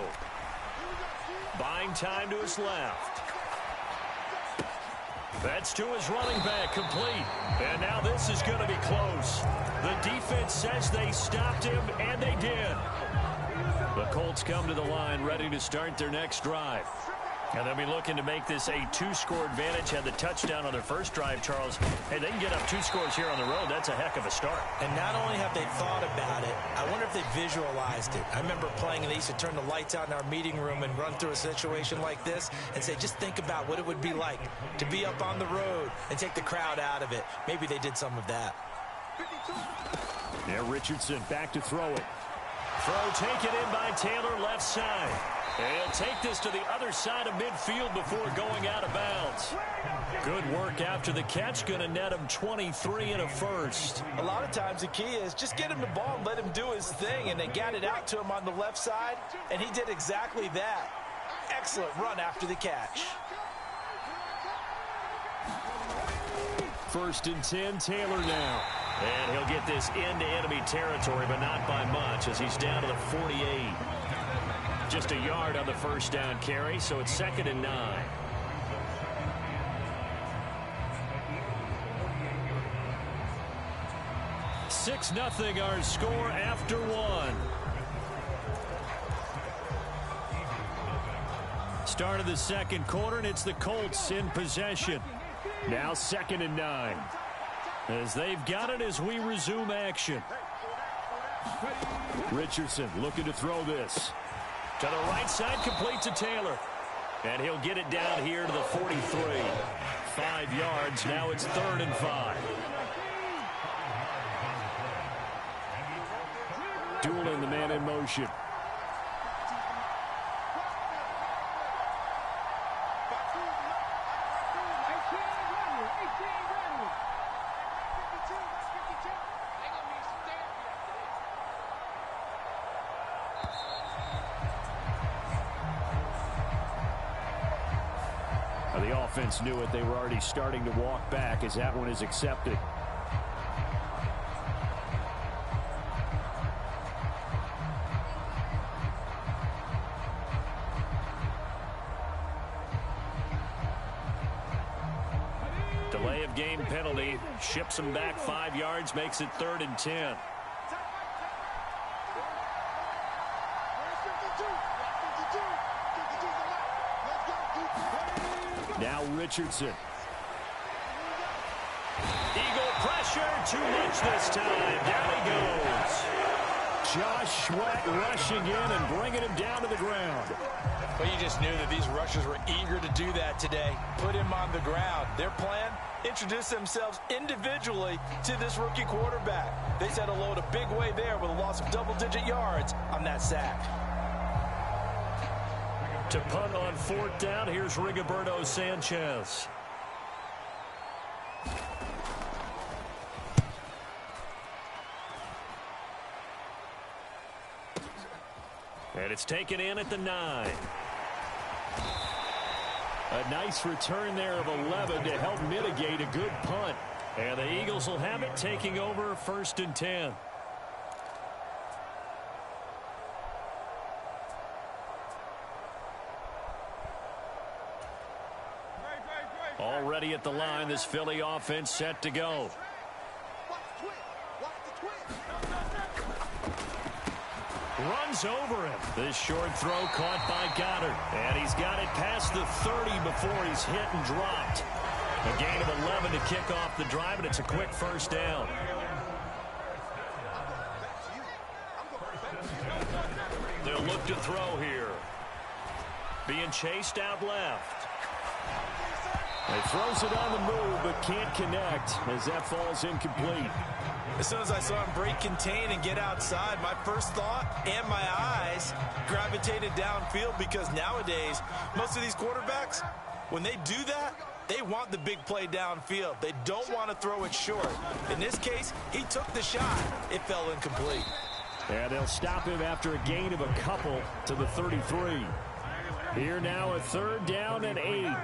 Buying time to his left. That's to his running back, complete. And now this is going to be close. The defense says they stopped him, and they did. The Colts come to the line, ready to start their next drive. And they'll be looking to make this a two-score advantage. Had the touchdown on their first drive, Charles. Hey, they can get up 2 scores here on the road. That's a heck of a start. And not only have they thought about it, I wonder if they visualized it. I remember playing, and they used to turn the lights out in our meeting room and run through a situation like this and say, just think about what it would be like to be up on the road and take the crowd out of it. Maybe they did some of that. Yeah, Richardson back to throw it. Throw taken in by Taylor, left side. And he'll take this to the other side of midfield before going out of bounds. Good work after the catch. Going to net him 23 and a first. A lot of times the key is just get him the ball and let him do his thing. And they got it out to him on the left side, and he did exactly that. Excellent run after the catch. 1st and 10, Taylor now. And he'll get this into enemy territory, but not by much as he's down to the 48. Just a yard on the first down carry, so it's 2nd and 9. Six nothing our score after 1. Start of the second quarter, and it's the Colts in possession. Now 2nd and 9. As they've got it as we resume action. Richardson looking to throw this. To the right side, complete to Taylor. And he'll get it down here to the 43. 5 yards, now it's 3rd and 5. Dueling the man in motion. The offense knew it. They were already starting to walk back as that one is accepted. Delay of game penalty. Ships him back 5 yards, makes it 3rd and 10. Now Richardson. Eagle pressure, too much this time. Down he goes. Josh Sweat rushing in and bringing him down to the ground. Well, you just knew that these rushers were eager to do that today. Put him on the ground. Their plan, introduce themselves individually to this rookie quarterback. They said hello in a big way there with a loss of double-digit yards on that sack. To punt on 4th down, here's Rigoberto Sanchez. And And it's taken in at the 9. A nice return there of 11 to help mitigate a good punt. And the Eagles will have it, taking over 1st and 10. Already at the line, this Philly offense set to go. Runs over him. This short throw caught by Goddard. And he's got it past the 30 before he's hit and dropped. A gain of 11 to kick off the drive, and it's a quick 1st down. They'll look to throw here. Being chased out left. He throws it on the move, but can't connect as that falls incomplete. As soon as I saw him break contain and get outside, my first thought and my eyes gravitated downfield, because nowadays, most of these quarterbacks, when they do that, they want the big play downfield. They don't want to throw it short. In this case, he took the shot. It fell incomplete. And they'll stop him after a gain of a couple to the 33. Here now, a 3rd down and 8.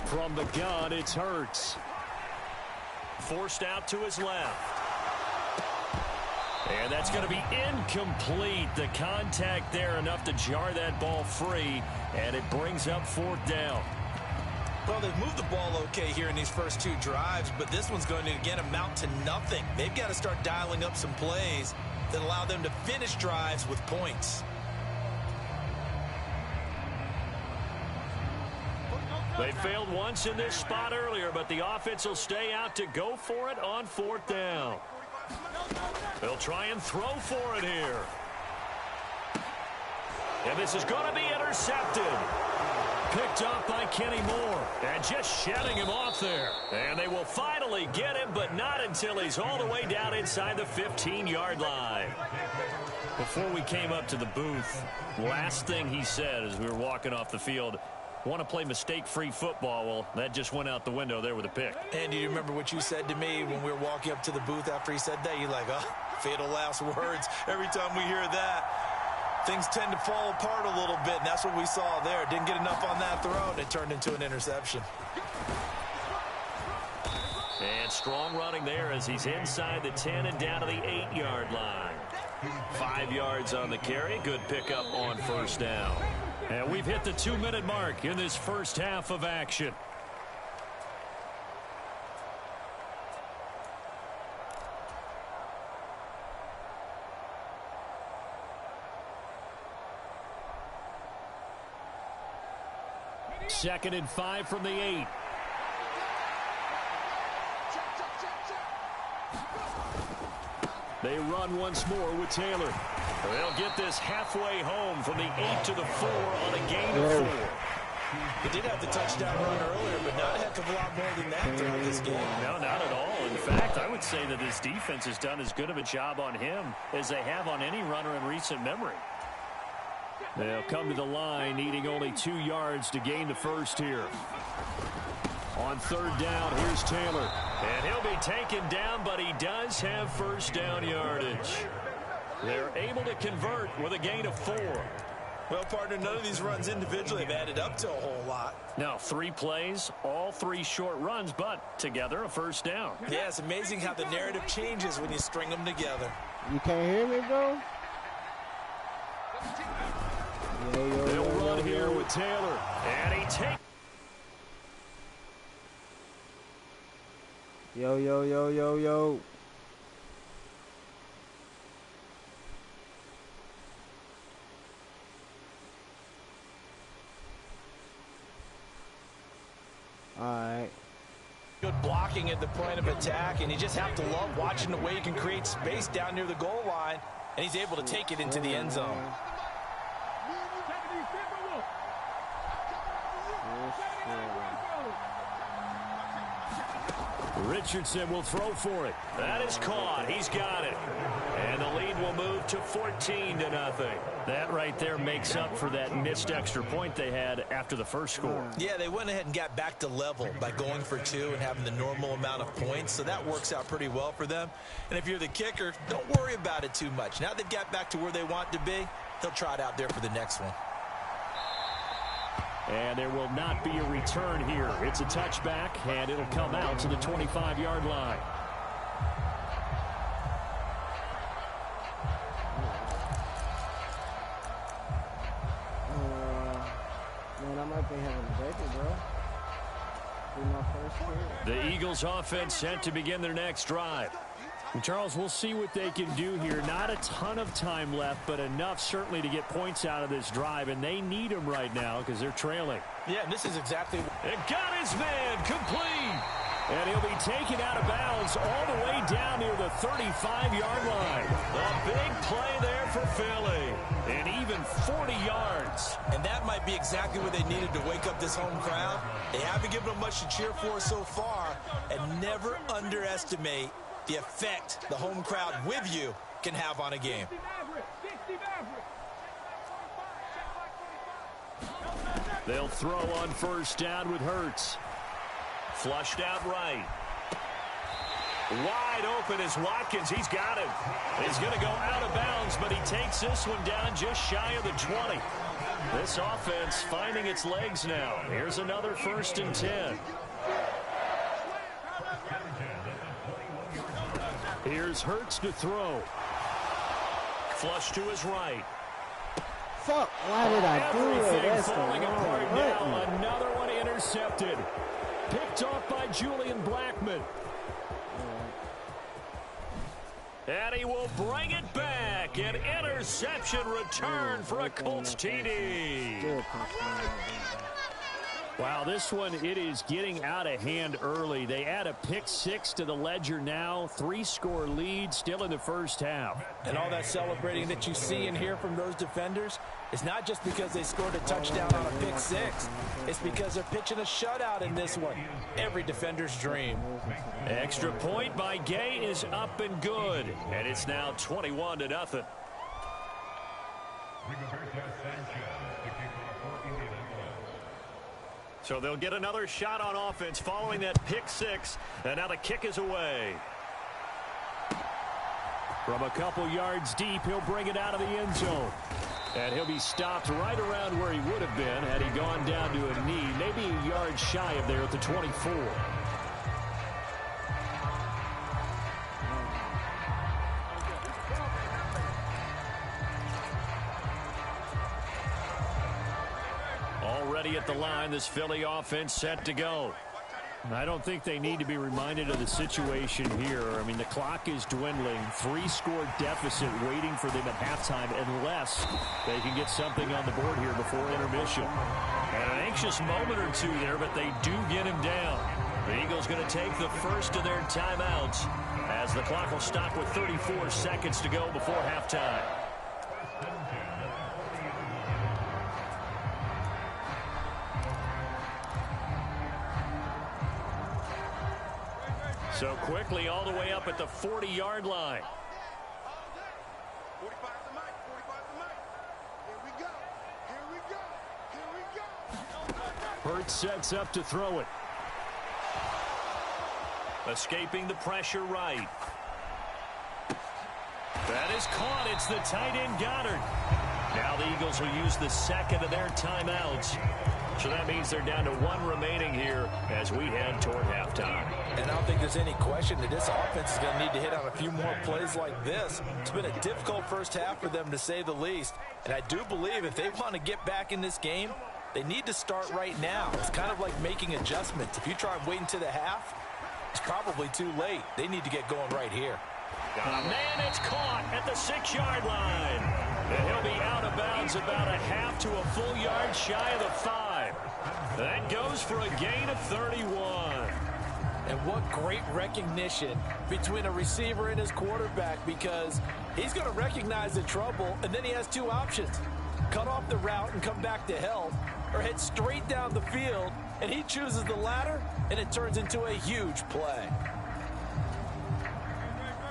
From the gun, it's Hurts. Forced out to his left. And that's going to be incomplete. The contact there enough to jar that ball free, and it brings up 4th down. Well, they've moved the ball okay here in these first 2 drives, but this one's going to, again, amount to nothing. They've got to start dialing up some plays that allow them to finish drives with points. They failed once in this spot earlier, but the offense will stay out to go for it on 4th down. They'll try and throw for it here. And this is going to be intercepted. Picked off by Kenny Moore. And just shedding him off there. And they will finally get him, but not until he's all the way down inside the 15-yard line. Before we came up to the booth, last thing he said as we were walking off the field, want to play mistake-free football. Well, that just went out the window there with a pick. And do you remember what you said to me when we were walking up to the booth after he said that? You're like, oh, fatal last words. Every time we hear that, things tend to fall apart a little bit, and that's what we saw there. Didn't get enough on that throw, and it turned into an interception. And strong running there as he's inside the 10 and down to the 8-yard line. 5 yards on the carry. Good pickup on 1st down. And we've hit the 2-minute mark in this first half of action. Second and 5 from the 8. They run once more with Taylor. They'll get this halfway home from the 8 to the 4 on a gain of 4. He did have the touchdown run earlier, but not a heck of a lot more than that throughout this game. No, not at all. In fact, I would say that this defense has done as good of a job on him as they have on any runner in recent memory. They'll come to the line, needing only 2 yards to gain the first here. On 3rd down, here's Taylor. And he'll be taken down, but he does have 1st down yardage. They're able to convert with a gain of 4. Well, partner, none of these runs individually have added up to a whole lot. Now, 3 plays, all 3 short runs, but together a 1st down. Yeah, it's amazing how the narrative changes when you string them together. You can't hear me, bro? They'll run here with Taylor. And he takes. Yo. All right. Good blocking at the point of attack, and you just have to love watching the way he can create space down near the goal line, and he's able to take it into the end zone. Richardson will throw for it. That is caught. He's got it. And the lead will move to 14-0. That right there makes up for that missed extra point they had after the first score. Yeah, they went ahead and got back to level by going for 2 and having the normal amount of points, so that works out pretty well for them. And if you're the kicker, don't worry about it too much. Now they've got back to where they want to be, they'll try it out there for the next one. And there will not be a return here. It's a touchback, and it'll come out to the 25-yard line. Man, I might be having a baby, bro. Be my first kid. The Eagles offense set to begin their next drive. And Charles, we'll see what they can do here. Not a ton of time left, but enough certainly to get points out of this drive, and they need them right now because they're trailing. Yeah, and this is exactly... And got his man complete. And he'll be taken out of bounds all the way down near the 35-yard line. A big play there for Philly. And even 40 yards. And that might be exactly what they needed to wake up this home crowd. They haven't given them much to cheer for so far, and never underestimate the effect the home crowd with you can have on a game. They'll throw on first down with Hurts. Flushed out right. Wide open is Watkins. He's got it. He's going to go out of bounds, but he takes this one down just shy of the 20. This offense finding its legs now. Here's another 1st and 10. Here's Hurts to throw. Flush to his right. Fuck, why did I do it? Everything That's the falling apart wrong now. button. Another one intercepted. Picked off by Julian Blackmon. And he will bring it back. An interception return for a Colts TD. Still punching. Wow, this one, it is getting out of hand early. They add a pick 6 to the ledger now. 3-score lead still in the first half. And all that celebrating that you see and hear from those defenders is not just because they scored a touchdown on a pick 6. It's because they're pitching a shutout in this one. Every defender's dream. Extra point by Gay is up and good. And it's now 21-0. So they'll get another shot on offense following that pick 6. And now the kick is away. From a couple yards deep, he'll bring it out of the end zone. And he'll be stopped right around where he would have been had he gone down to a knee, maybe a yard shy of there at the 24. Already at the line, this Philly offense set to go. I don't think they need to be reminded of the situation here. I mean, the clock is dwindling. 3-score deficit waiting for them at halftime unless they can get something on the board here before intermission. And an anxious moment or two there, but they do get him down. The Eagles going to take the first of their timeouts as the clock will stop with 34 seconds to go before halftime. So quickly all the way up at the 40-yard line. 45 to Mike, 45 to Mike. Here we go. Here we go. Here we go. Hurts sets up to throw it. Escaping the pressure right. That is caught. It's the tight end Goddard. Now the Eagles will use the second of their timeouts. So that means they're down to 1 remaining here as we head toward halftime. And I don't think there's any question that this offense is going to need to hit on a few more plays like this. It's been a difficult first half for them, to say the least. And I do believe if they want to get back in this game, they need to start right now. It's kind of like making adjustments. If you try and wait until the half, it's probably too late. They need to get going right here. Man, it's caught at the 6-yard line. And he'll be out of bounds about a half to a full yard shy of the 5. That goes for a gain of 31. And what great recognition between a receiver and his quarterback, because he's going to recognize the trouble, and then he has 2 options. Cut off the route and come back to help, or head straight down the field, and he chooses the latter, and it turns into a huge play.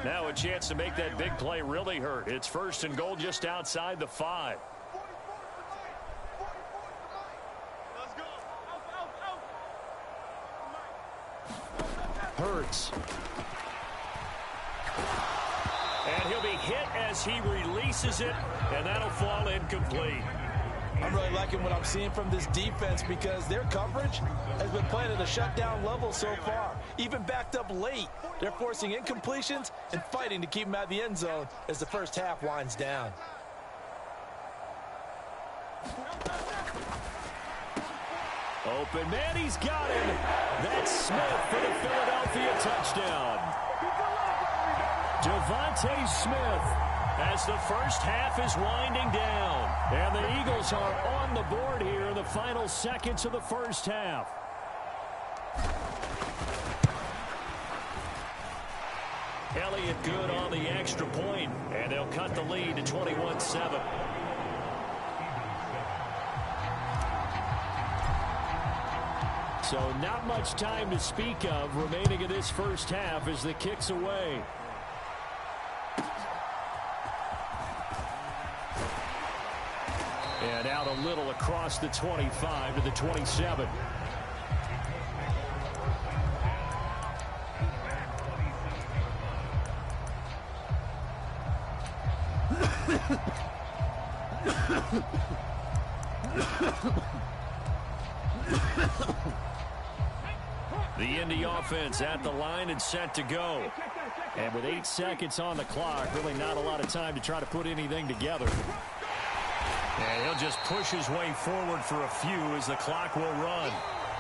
Now a chance to make that big play really hurt. It's 1st and goal just outside the 5. Hurts. And he'll be hit as he releases it, and that'll fall incomplete. I'm really liking what I'm seeing from this defense because their coverage has been playing at a shutdown level so far. Even backed up late, they're forcing incompletions and fighting to keep them out of the end zone as the first half winds down. Open man, he's got him. That's Smith for the Philadelphia touchdown. Devontae Smith as the first half is winding down. And the Eagles are on the board here in the final seconds of the first half. Elliott good on the extra point, and they'll cut the lead to 21-7. So not much time to speak of remaining in this first half as the kick's away. And out a little across the 25 to the 27. The Indy offense at the line and set to go. And with 8 seconds on the clock, really not a lot of time to try to put anything together. And he'll just push his way forward for a few as the clock will run.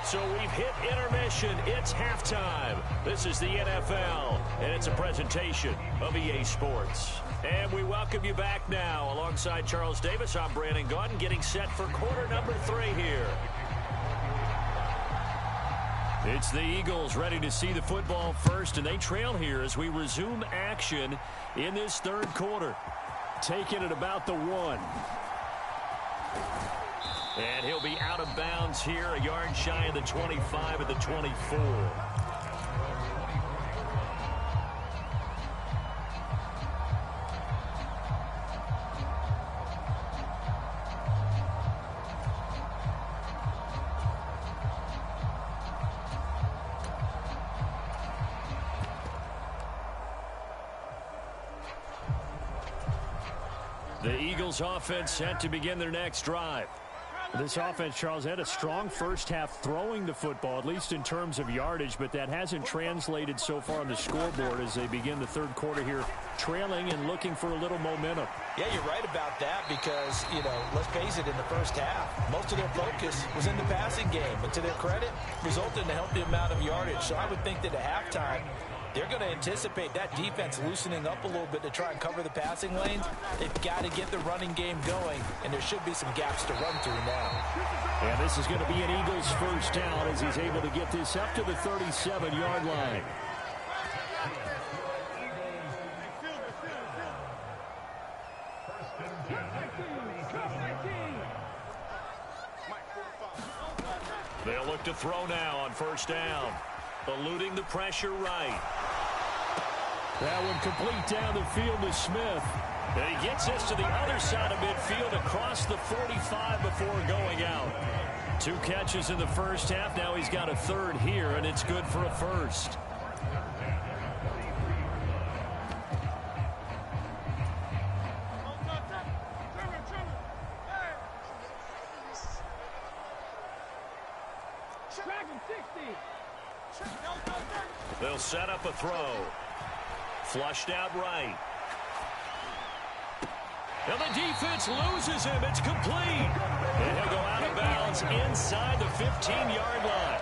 So we've hit intermission. It's halftime. This is the NFL, and it's a presentation of EA Sports. And we welcome you back now. Alongside Charles Davis, I'm Brandon Gaudin, getting set for quarter number 3 here. It's the Eagles ready to see the football first, and they trail here as we resume action in this third quarter. Taking it about the 1. And he'll be out of bounds here, a yard shy of the 25 at the 24. The Eagles offense set to begin their next drive. This offense, Charles, had a strong first half throwing the football, at least in terms of yardage, but that hasn't translated so far on the scoreboard as they begin the third quarter here, trailing and looking for a little momentum. Yeah, you're right about that because, let's face it, in the first half, most of their focus was in the passing game, and to their credit, resulted in a healthy amount of yardage. So I would think that at halftime, they're going to anticipate that defense loosening up a little bit to try and cover the passing lanes. They've got to get the running game going, and there should be some gaps to run through now. And this is going to be an Eagles first down as he's able to get this up to the 37-yard line. They'll look to throw now on first down. Eluding the pressure right. That one complete down the field to Smith. And he gets this to the other side of midfield across the 45 before going out. 2 catches in the first half. Now he's got a third here, and it's good for a first. They'll set up a throw. Flushed out right. And the defense loses him. It's complete. And he'll go out of bounds inside the 15-yard line.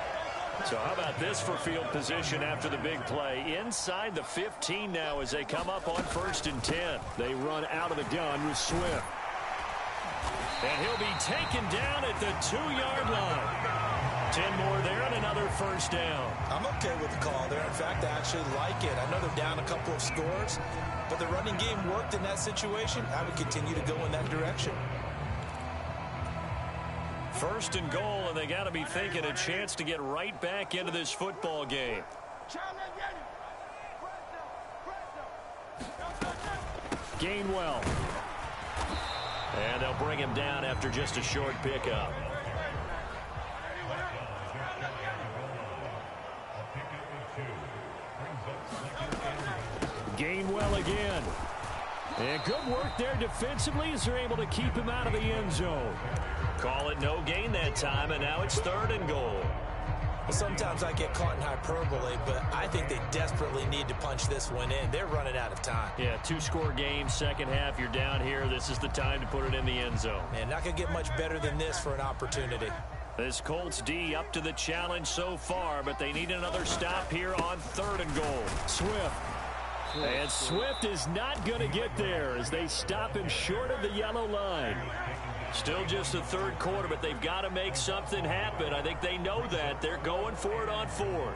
So how about this for field position after the big play? Inside the 15 now as they come up on 1st and 10. They run out of the gun with Swift. And he'll be taken down at the 2-yard line. 10 more there and another first down. I'm okay with the call there. In fact, I actually like it. I know they're down a couple of scores, but the running game worked in that situation. I would continue to go in that direction. 1st and goal, and they got to be thinking a chance to get right back into this football game. Gainwell. And they'll bring him down after just a short pickup. Gainwell again. And good work there defensively as they're able to keep him out of the end zone. Call it no gain that time, and now it's 3rd and goal. Well, sometimes I get caught in hyperbole, but I think they desperately need to punch this one in. They're running out of time. Yeah, 2-score game, second half, you're down here. This is the time to put it in the end zone. Man, not going to get much better than this for an opportunity. This Colts D up to the challenge so far, but they need another stop here on 3rd and goal. Swift. And Swift is not going to get there as they stop him short of the yellow line. Still just the 3rd quarter, but they've got to make something happen. I think they know that. They're going for it on 4th.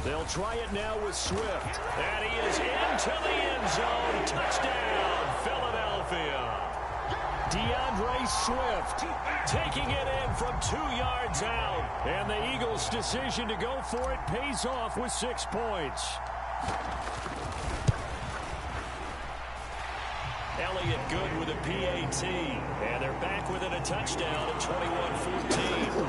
They'll try it now with Swift. And he is into the end zone. Touchdown, Philadelphia. DeAndre Swift taking it in from 2 yards out. And the Eagles' decision to go for it pays off with 6 points. Elliott good with a PAT. And they're back within a touchdown at 21-14.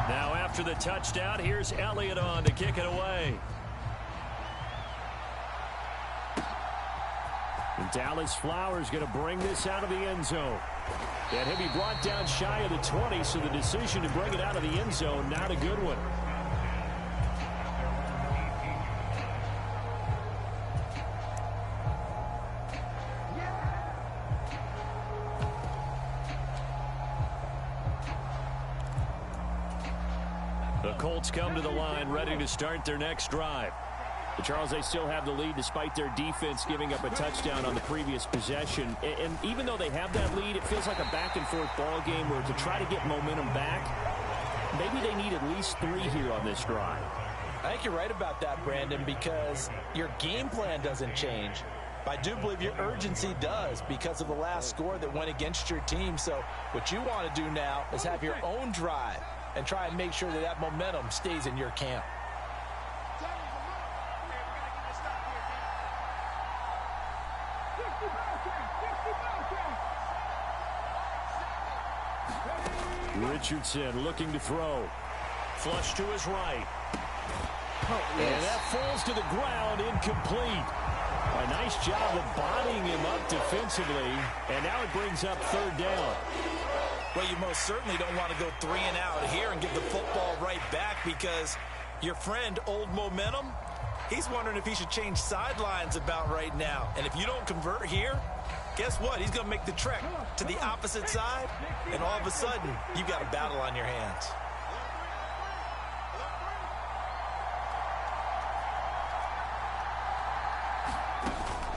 Now after the touchdown, here's Elliott on to kick it away. And Dallas Flowers going to bring this out of the end zone. And he'll be brought down shy of the 20, so the decision to bring it out of the end zone, not a good one. The Colts come to the line, ready to start their next drive. But Charles, they still have the lead despite their defense giving up a touchdown on the previous possession. And even though they have that lead, it feels like a back-and-forth ball game where to try to get momentum back, maybe they need at least 3 here on this drive. I think you're right about that, Brandon, because your game plan doesn't change. I do believe your urgency does because of the last score that went against your team. So what you want to do now is have your own drive and try and make sure that that momentum stays in your camp. Richardson looking to throw. Flush to his right. And that falls to the ground, incomplete. A nice job of bodying him up defensively, and now it brings up 3rd down. Well, you most certainly don't want to go 3 and out here and give the football right back because your friend, Old Momentum, he's wondering if he should change sidelines about right now. And if you don't convert here, guess what? He's going to make the trek to the opposite side, and all of a sudden, you've got a battle on your hands.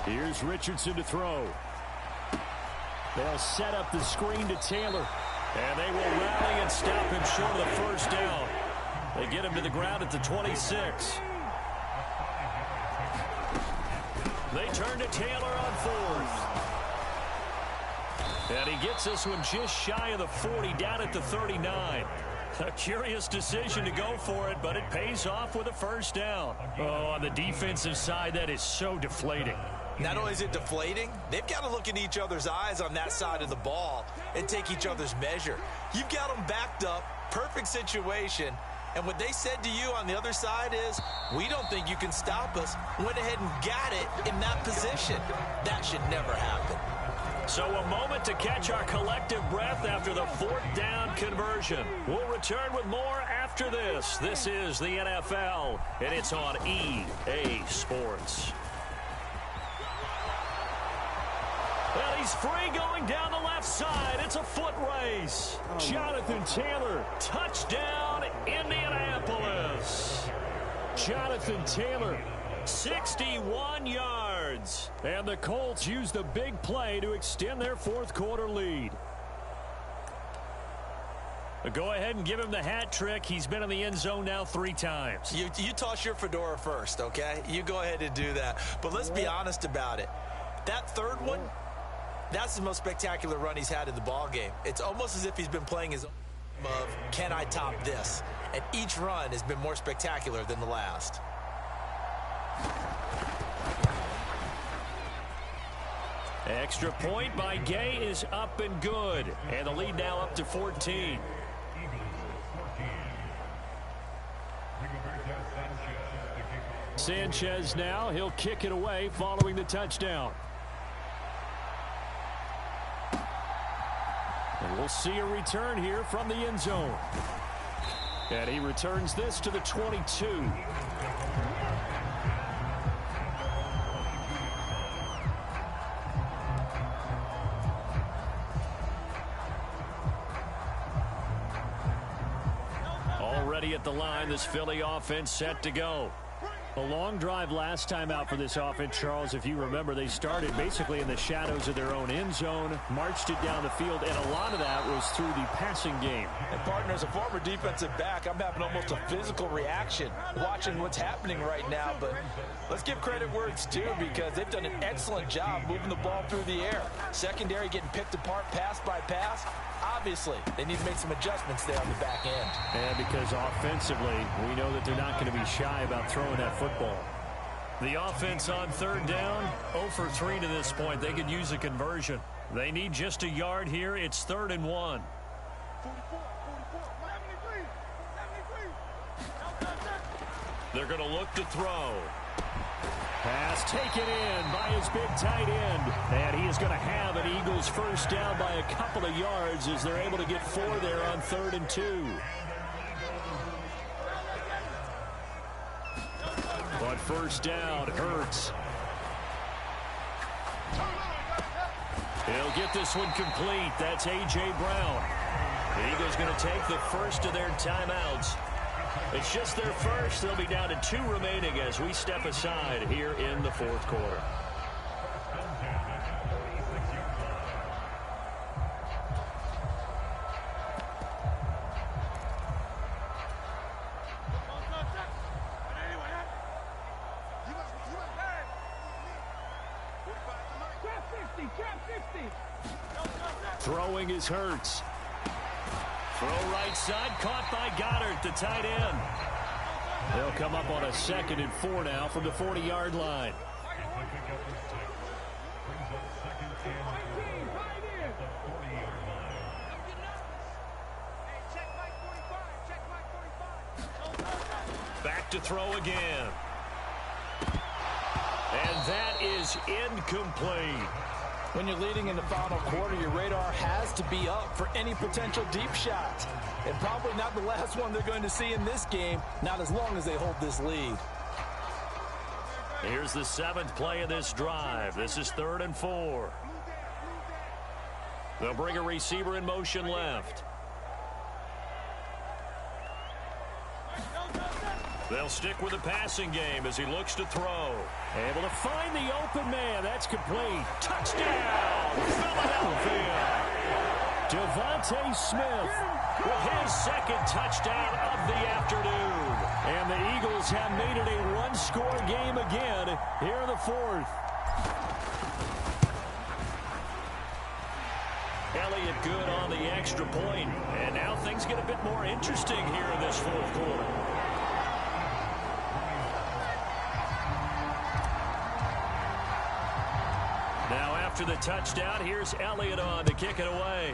Here's Richardson to throw. They'll set up the screen to Taylor. And they will rally and stop him short of the 1st down. They get him to the ground at the 26. They turn to Taylor on 4th. And he gets this one just shy of the 40, down at the 39. A curious decision to go for it, but it pays off with a 1st down. Oh, on the defensive side, that is so deflating. Not only is it deflating, they've got to look in each other's eyes on that side of the ball and take each other's measure. You've got them backed up, perfect situation, and what they said to you on the other side is, we don't think you can stop us. Went ahead and got it in that position. That should never happen. So a moment to catch our collective breath after the 4th down conversion. We'll return with more after this. This is the NFL, and it's on EA Sports. Well, he's free going down the left side. It's a foot race. Jonathan Taylor. Touchdown, Indianapolis. Jonathan Taylor. 61 yards. And the Colts use the big play to extend their 4th quarter lead. Go ahead and give him the hat trick. He's been in the end zone now 3 times. You toss your fedora first, okay? You go ahead and do that. But let's be honest about it. That 3rd one, That's the most spectacular run he's had in the ball game. It's almost as if he's been playing his own of, can I top this? And each run has been more spectacular than the last. Extra point by Gay is up and good. And the lead now up to 14. Sanchez now, he'll kick it away following the touchdown. And we'll see a return here from the end zone. And he returns this to the 22. Already at the line, this Philly offense set to go. A long drive last time out for this offense, Charles. If you remember, they started basically in the shadows of their own end zone, marched it down the field, and a lot of that was through the passing game. And partner, as a former defensive back, I'm having almost a physical reaction watching what's happening right now. But let's give credit where it's due, because they've done an excellent job moving the ball through the air. Secondary getting picked apart pass by pass. Obviously, they need to make some adjustments there on the back end. And because offensively, we know that they're not going to be shy about throwing that football. The offense on third down, 0 for 3 to this point. They could use a conversion. They need just a yard here. It's 3rd and 1. They're going to look to throw. Pass taken in by his big tight end. And he is going to have an Eagles first down by a couple of yards as they're able to get 4 there on 3rd and 2. But first down hurts. He'll get this one complete. That's A.J. Brown. The Eagles going to take the first of their timeouts. It's just their first. They'll be down to 2 remaining as we step aside here in the 4th quarter. Throwing is Hurts. Throw right side, caught by Goddard, the tight end. They'll come up on a 2nd and 4 now from the 40-yard line. Back to throw again. And that is incomplete. When you're leading in the final quarter, your radar has to be up for any potential deep shots. And probably not the last one they're going to see in this game, not as long as they hold this lead. Here's the 7th play of this drive. This is 3rd and 4. They'll bring a receiver in motion left. They'll stick with the passing game as he looks to throw. Able to find the open man. That's complete. Touchdown, Philadelphia. Devontae Smith with his 2nd touchdown of the afternoon. And the Eagles have made it a one-score game again here in the 4th. Elliott good on the extra point. And now things get a bit more interesting here in this 4th quarter. Now after the touchdown, here's Elliott on to kick it away.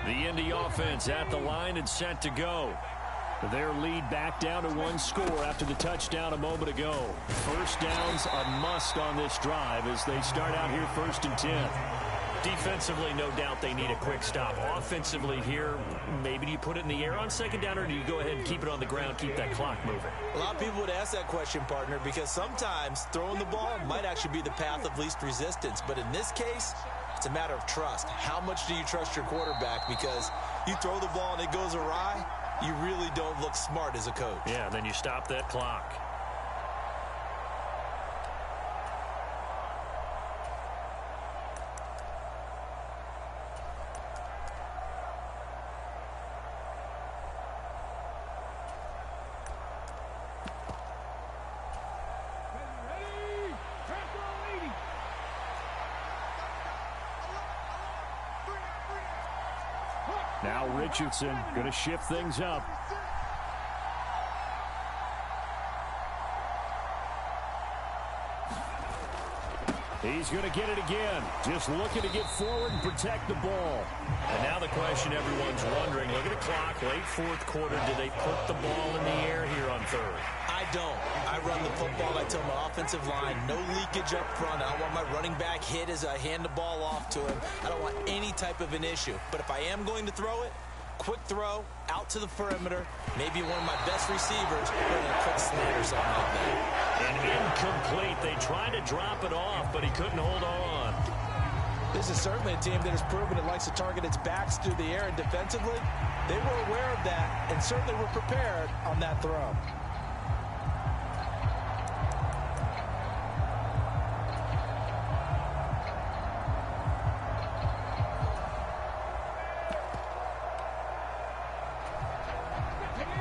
The Indy offense at the line and set to go. Their lead back down to 1 score after the touchdown a moment ago. First downs a must on this drive as they start out here 1st and 10. Defensively, no doubt they need a quick stop. Offensively here, maybe do you put it in the air on 2nd down, or do you go ahead and keep it on the ground, keep that clock moving? A lot of people would ask that question, partner, because sometimes throwing the ball might actually be the path of least resistance. But in this case, it's a matter of trust. How much do you trust your quarterback? Because you throw the ball and it goes awry, you really don't look smart as a coach. Yeah, and then you stop that clock. Now Richardson going to shift things up. He's going to get it again. Just looking to get forward and protect the ball. And now the question everyone's wondering, look at the clock, late fourth quarter, do they put the ball in the air here on third? I don't. I run the football. I tell my offensive line, no leakage up front. I don't want my running back hit as I hand the ball off to him. I don't want any type of an issue. But if I am going to throw it, quick throw, out to the perimeter, maybe one of my best receivers, running a quick slant or something like that. And incomplete. They tried to drop it off, but he couldn't hold on. This is certainly a team that has proven it likes to target its backs through the air, and defensively, they were aware of that and certainly were prepared on that throw.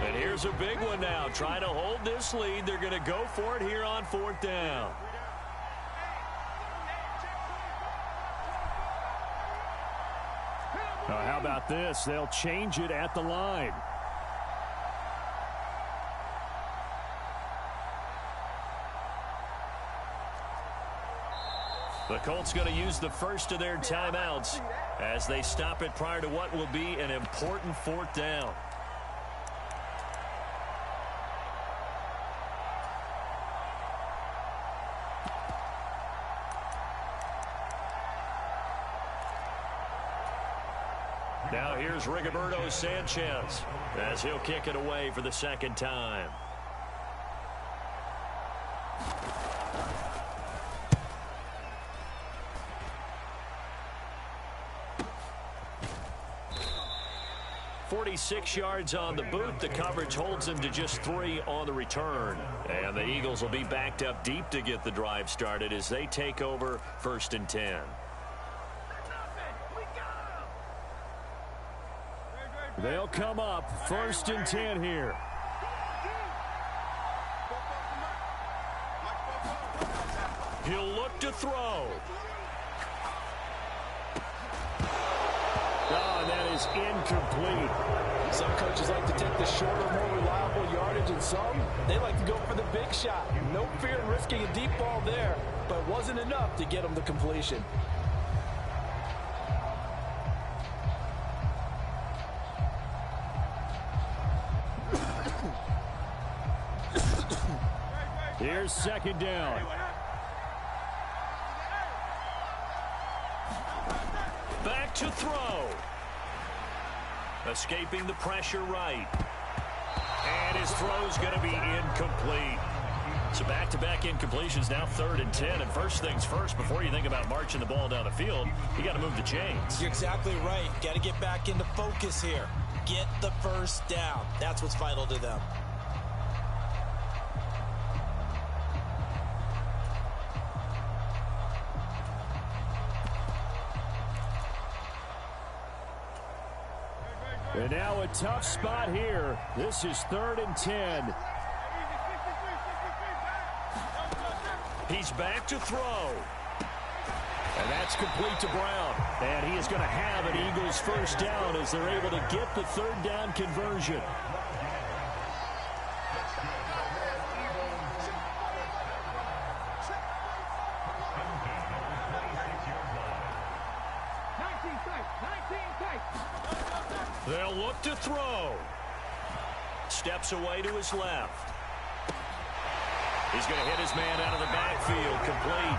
And here's a big one now. Trying to hold this lead. They're going to go for it here on fourth down. How about this? They'll change it at the line. The Colts going to use the first of their timeouts as they stop it prior to what will be an important fourth down. Now here's Rigoberto Sanchez as he'll kick it away for the second time. .46 yards on the boot. The coverage holds him to just 3 on the return. And the Eagles will be backed up deep to get the drive started as they take over 1st and 10. They'll come up 1st and 10 here. He'll look to throw. Oh, and that is incomplete. Some coaches like to take the shorter, more reliable yardage, and some, they like to go for the big shot. No fear in risking a deep ball there, but it wasn't enough to get them the completion. Here's 2nd down. Back to throw. Escaping the pressure right. And his throw's going to be incomplete. So back-to-back incompletions, now 3rd and 10. And first things first, before you think about marching the ball down the field, you got to move the chains. You're exactly right. Got to get back into focus here. Get the first down. That's what's vital to them. And now a tough spot here. This is 3rd and 10. He's back to throw. And that's complete to Brown. And he is going to have an Eagles first down as they're able to get the 3rd down conversion. They'll look to throw. Steps away to his left. He's going to hit his man out of the backfield, complete.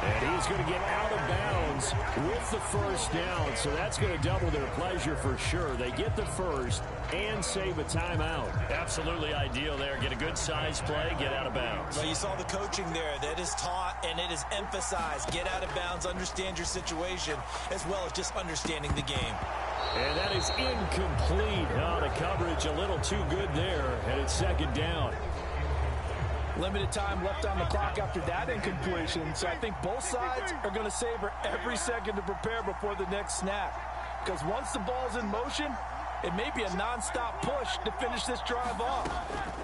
And he's going to get out of bounds with the first down. So that's going to double their pleasure for sure. They get the first and save a timeout. Absolutely ideal there. Get a good size play, get out of bounds. Well, you saw the coaching there. That is taught and it is emphasized. Get out of bounds, understand your situation, as well as just understanding the game. And that is incomplete. Oh, the coverage a little too good there. And it's 2nd down. Limited time left on the clock after that incompletion, so I think both sides are going to savor every second to prepare before the next snap. Because once the ball's in motion, it may be a nonstop push to finish this drive off.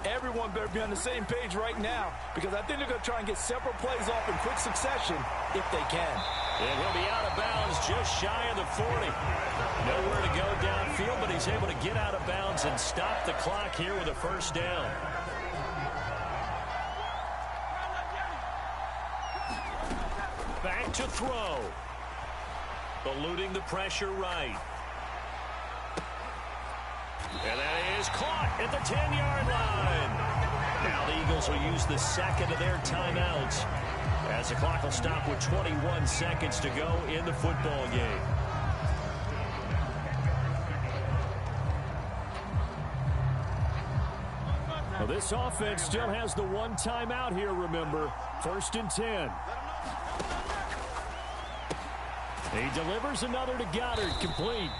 Everyone better be on the same page right now, because I think they're going to try and get several plays off in quick succession if they can. And he'll be out of bounds just shy of the 40. Nowhere to go downfield, but he's able to get out of bounds and stop the clock here with a first down. Back to throw. Eluding the pressure right. And that is caught at the 10-yard line. Now the Eagles will use the second of their timeouts as the clock will stop with 21 seconds to go in the football game. Well, this offense still has the one timeout here, remember. 1st and 10. He delivers another to Goddard, complete.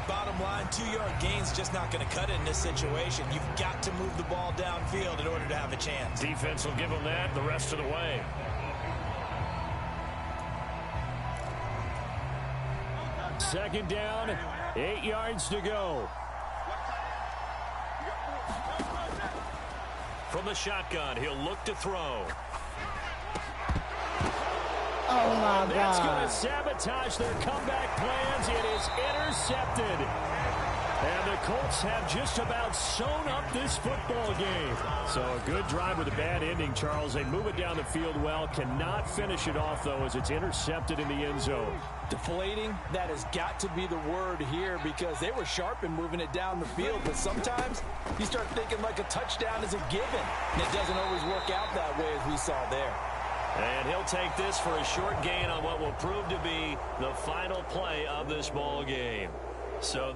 Bottom line, 2-yard gain's just not going to cut it in this situation. You've got to move the ball downfield in order to have a chance. Defense will give them that the rest of the way. Second down, 8 yards to go. From the shotgun, he'll look to throw. Oh, my God. That's going to sabotage their comeback plans. It is intercepted. And the Colts have just about sewn up this football game. So a good drive with a bad ending, Charles. They move it down the field well. Cannot finish it off, though, as it's intercepted in the end zone. Deflating, that has got to be the word here because they were sharp in moving it down the field. But sometimes you start thinking like a touchdown is a given. And it doesn't always work out that way as we saw there. And he'll take this for a short gain on what will prove to be the final play of this ball game. So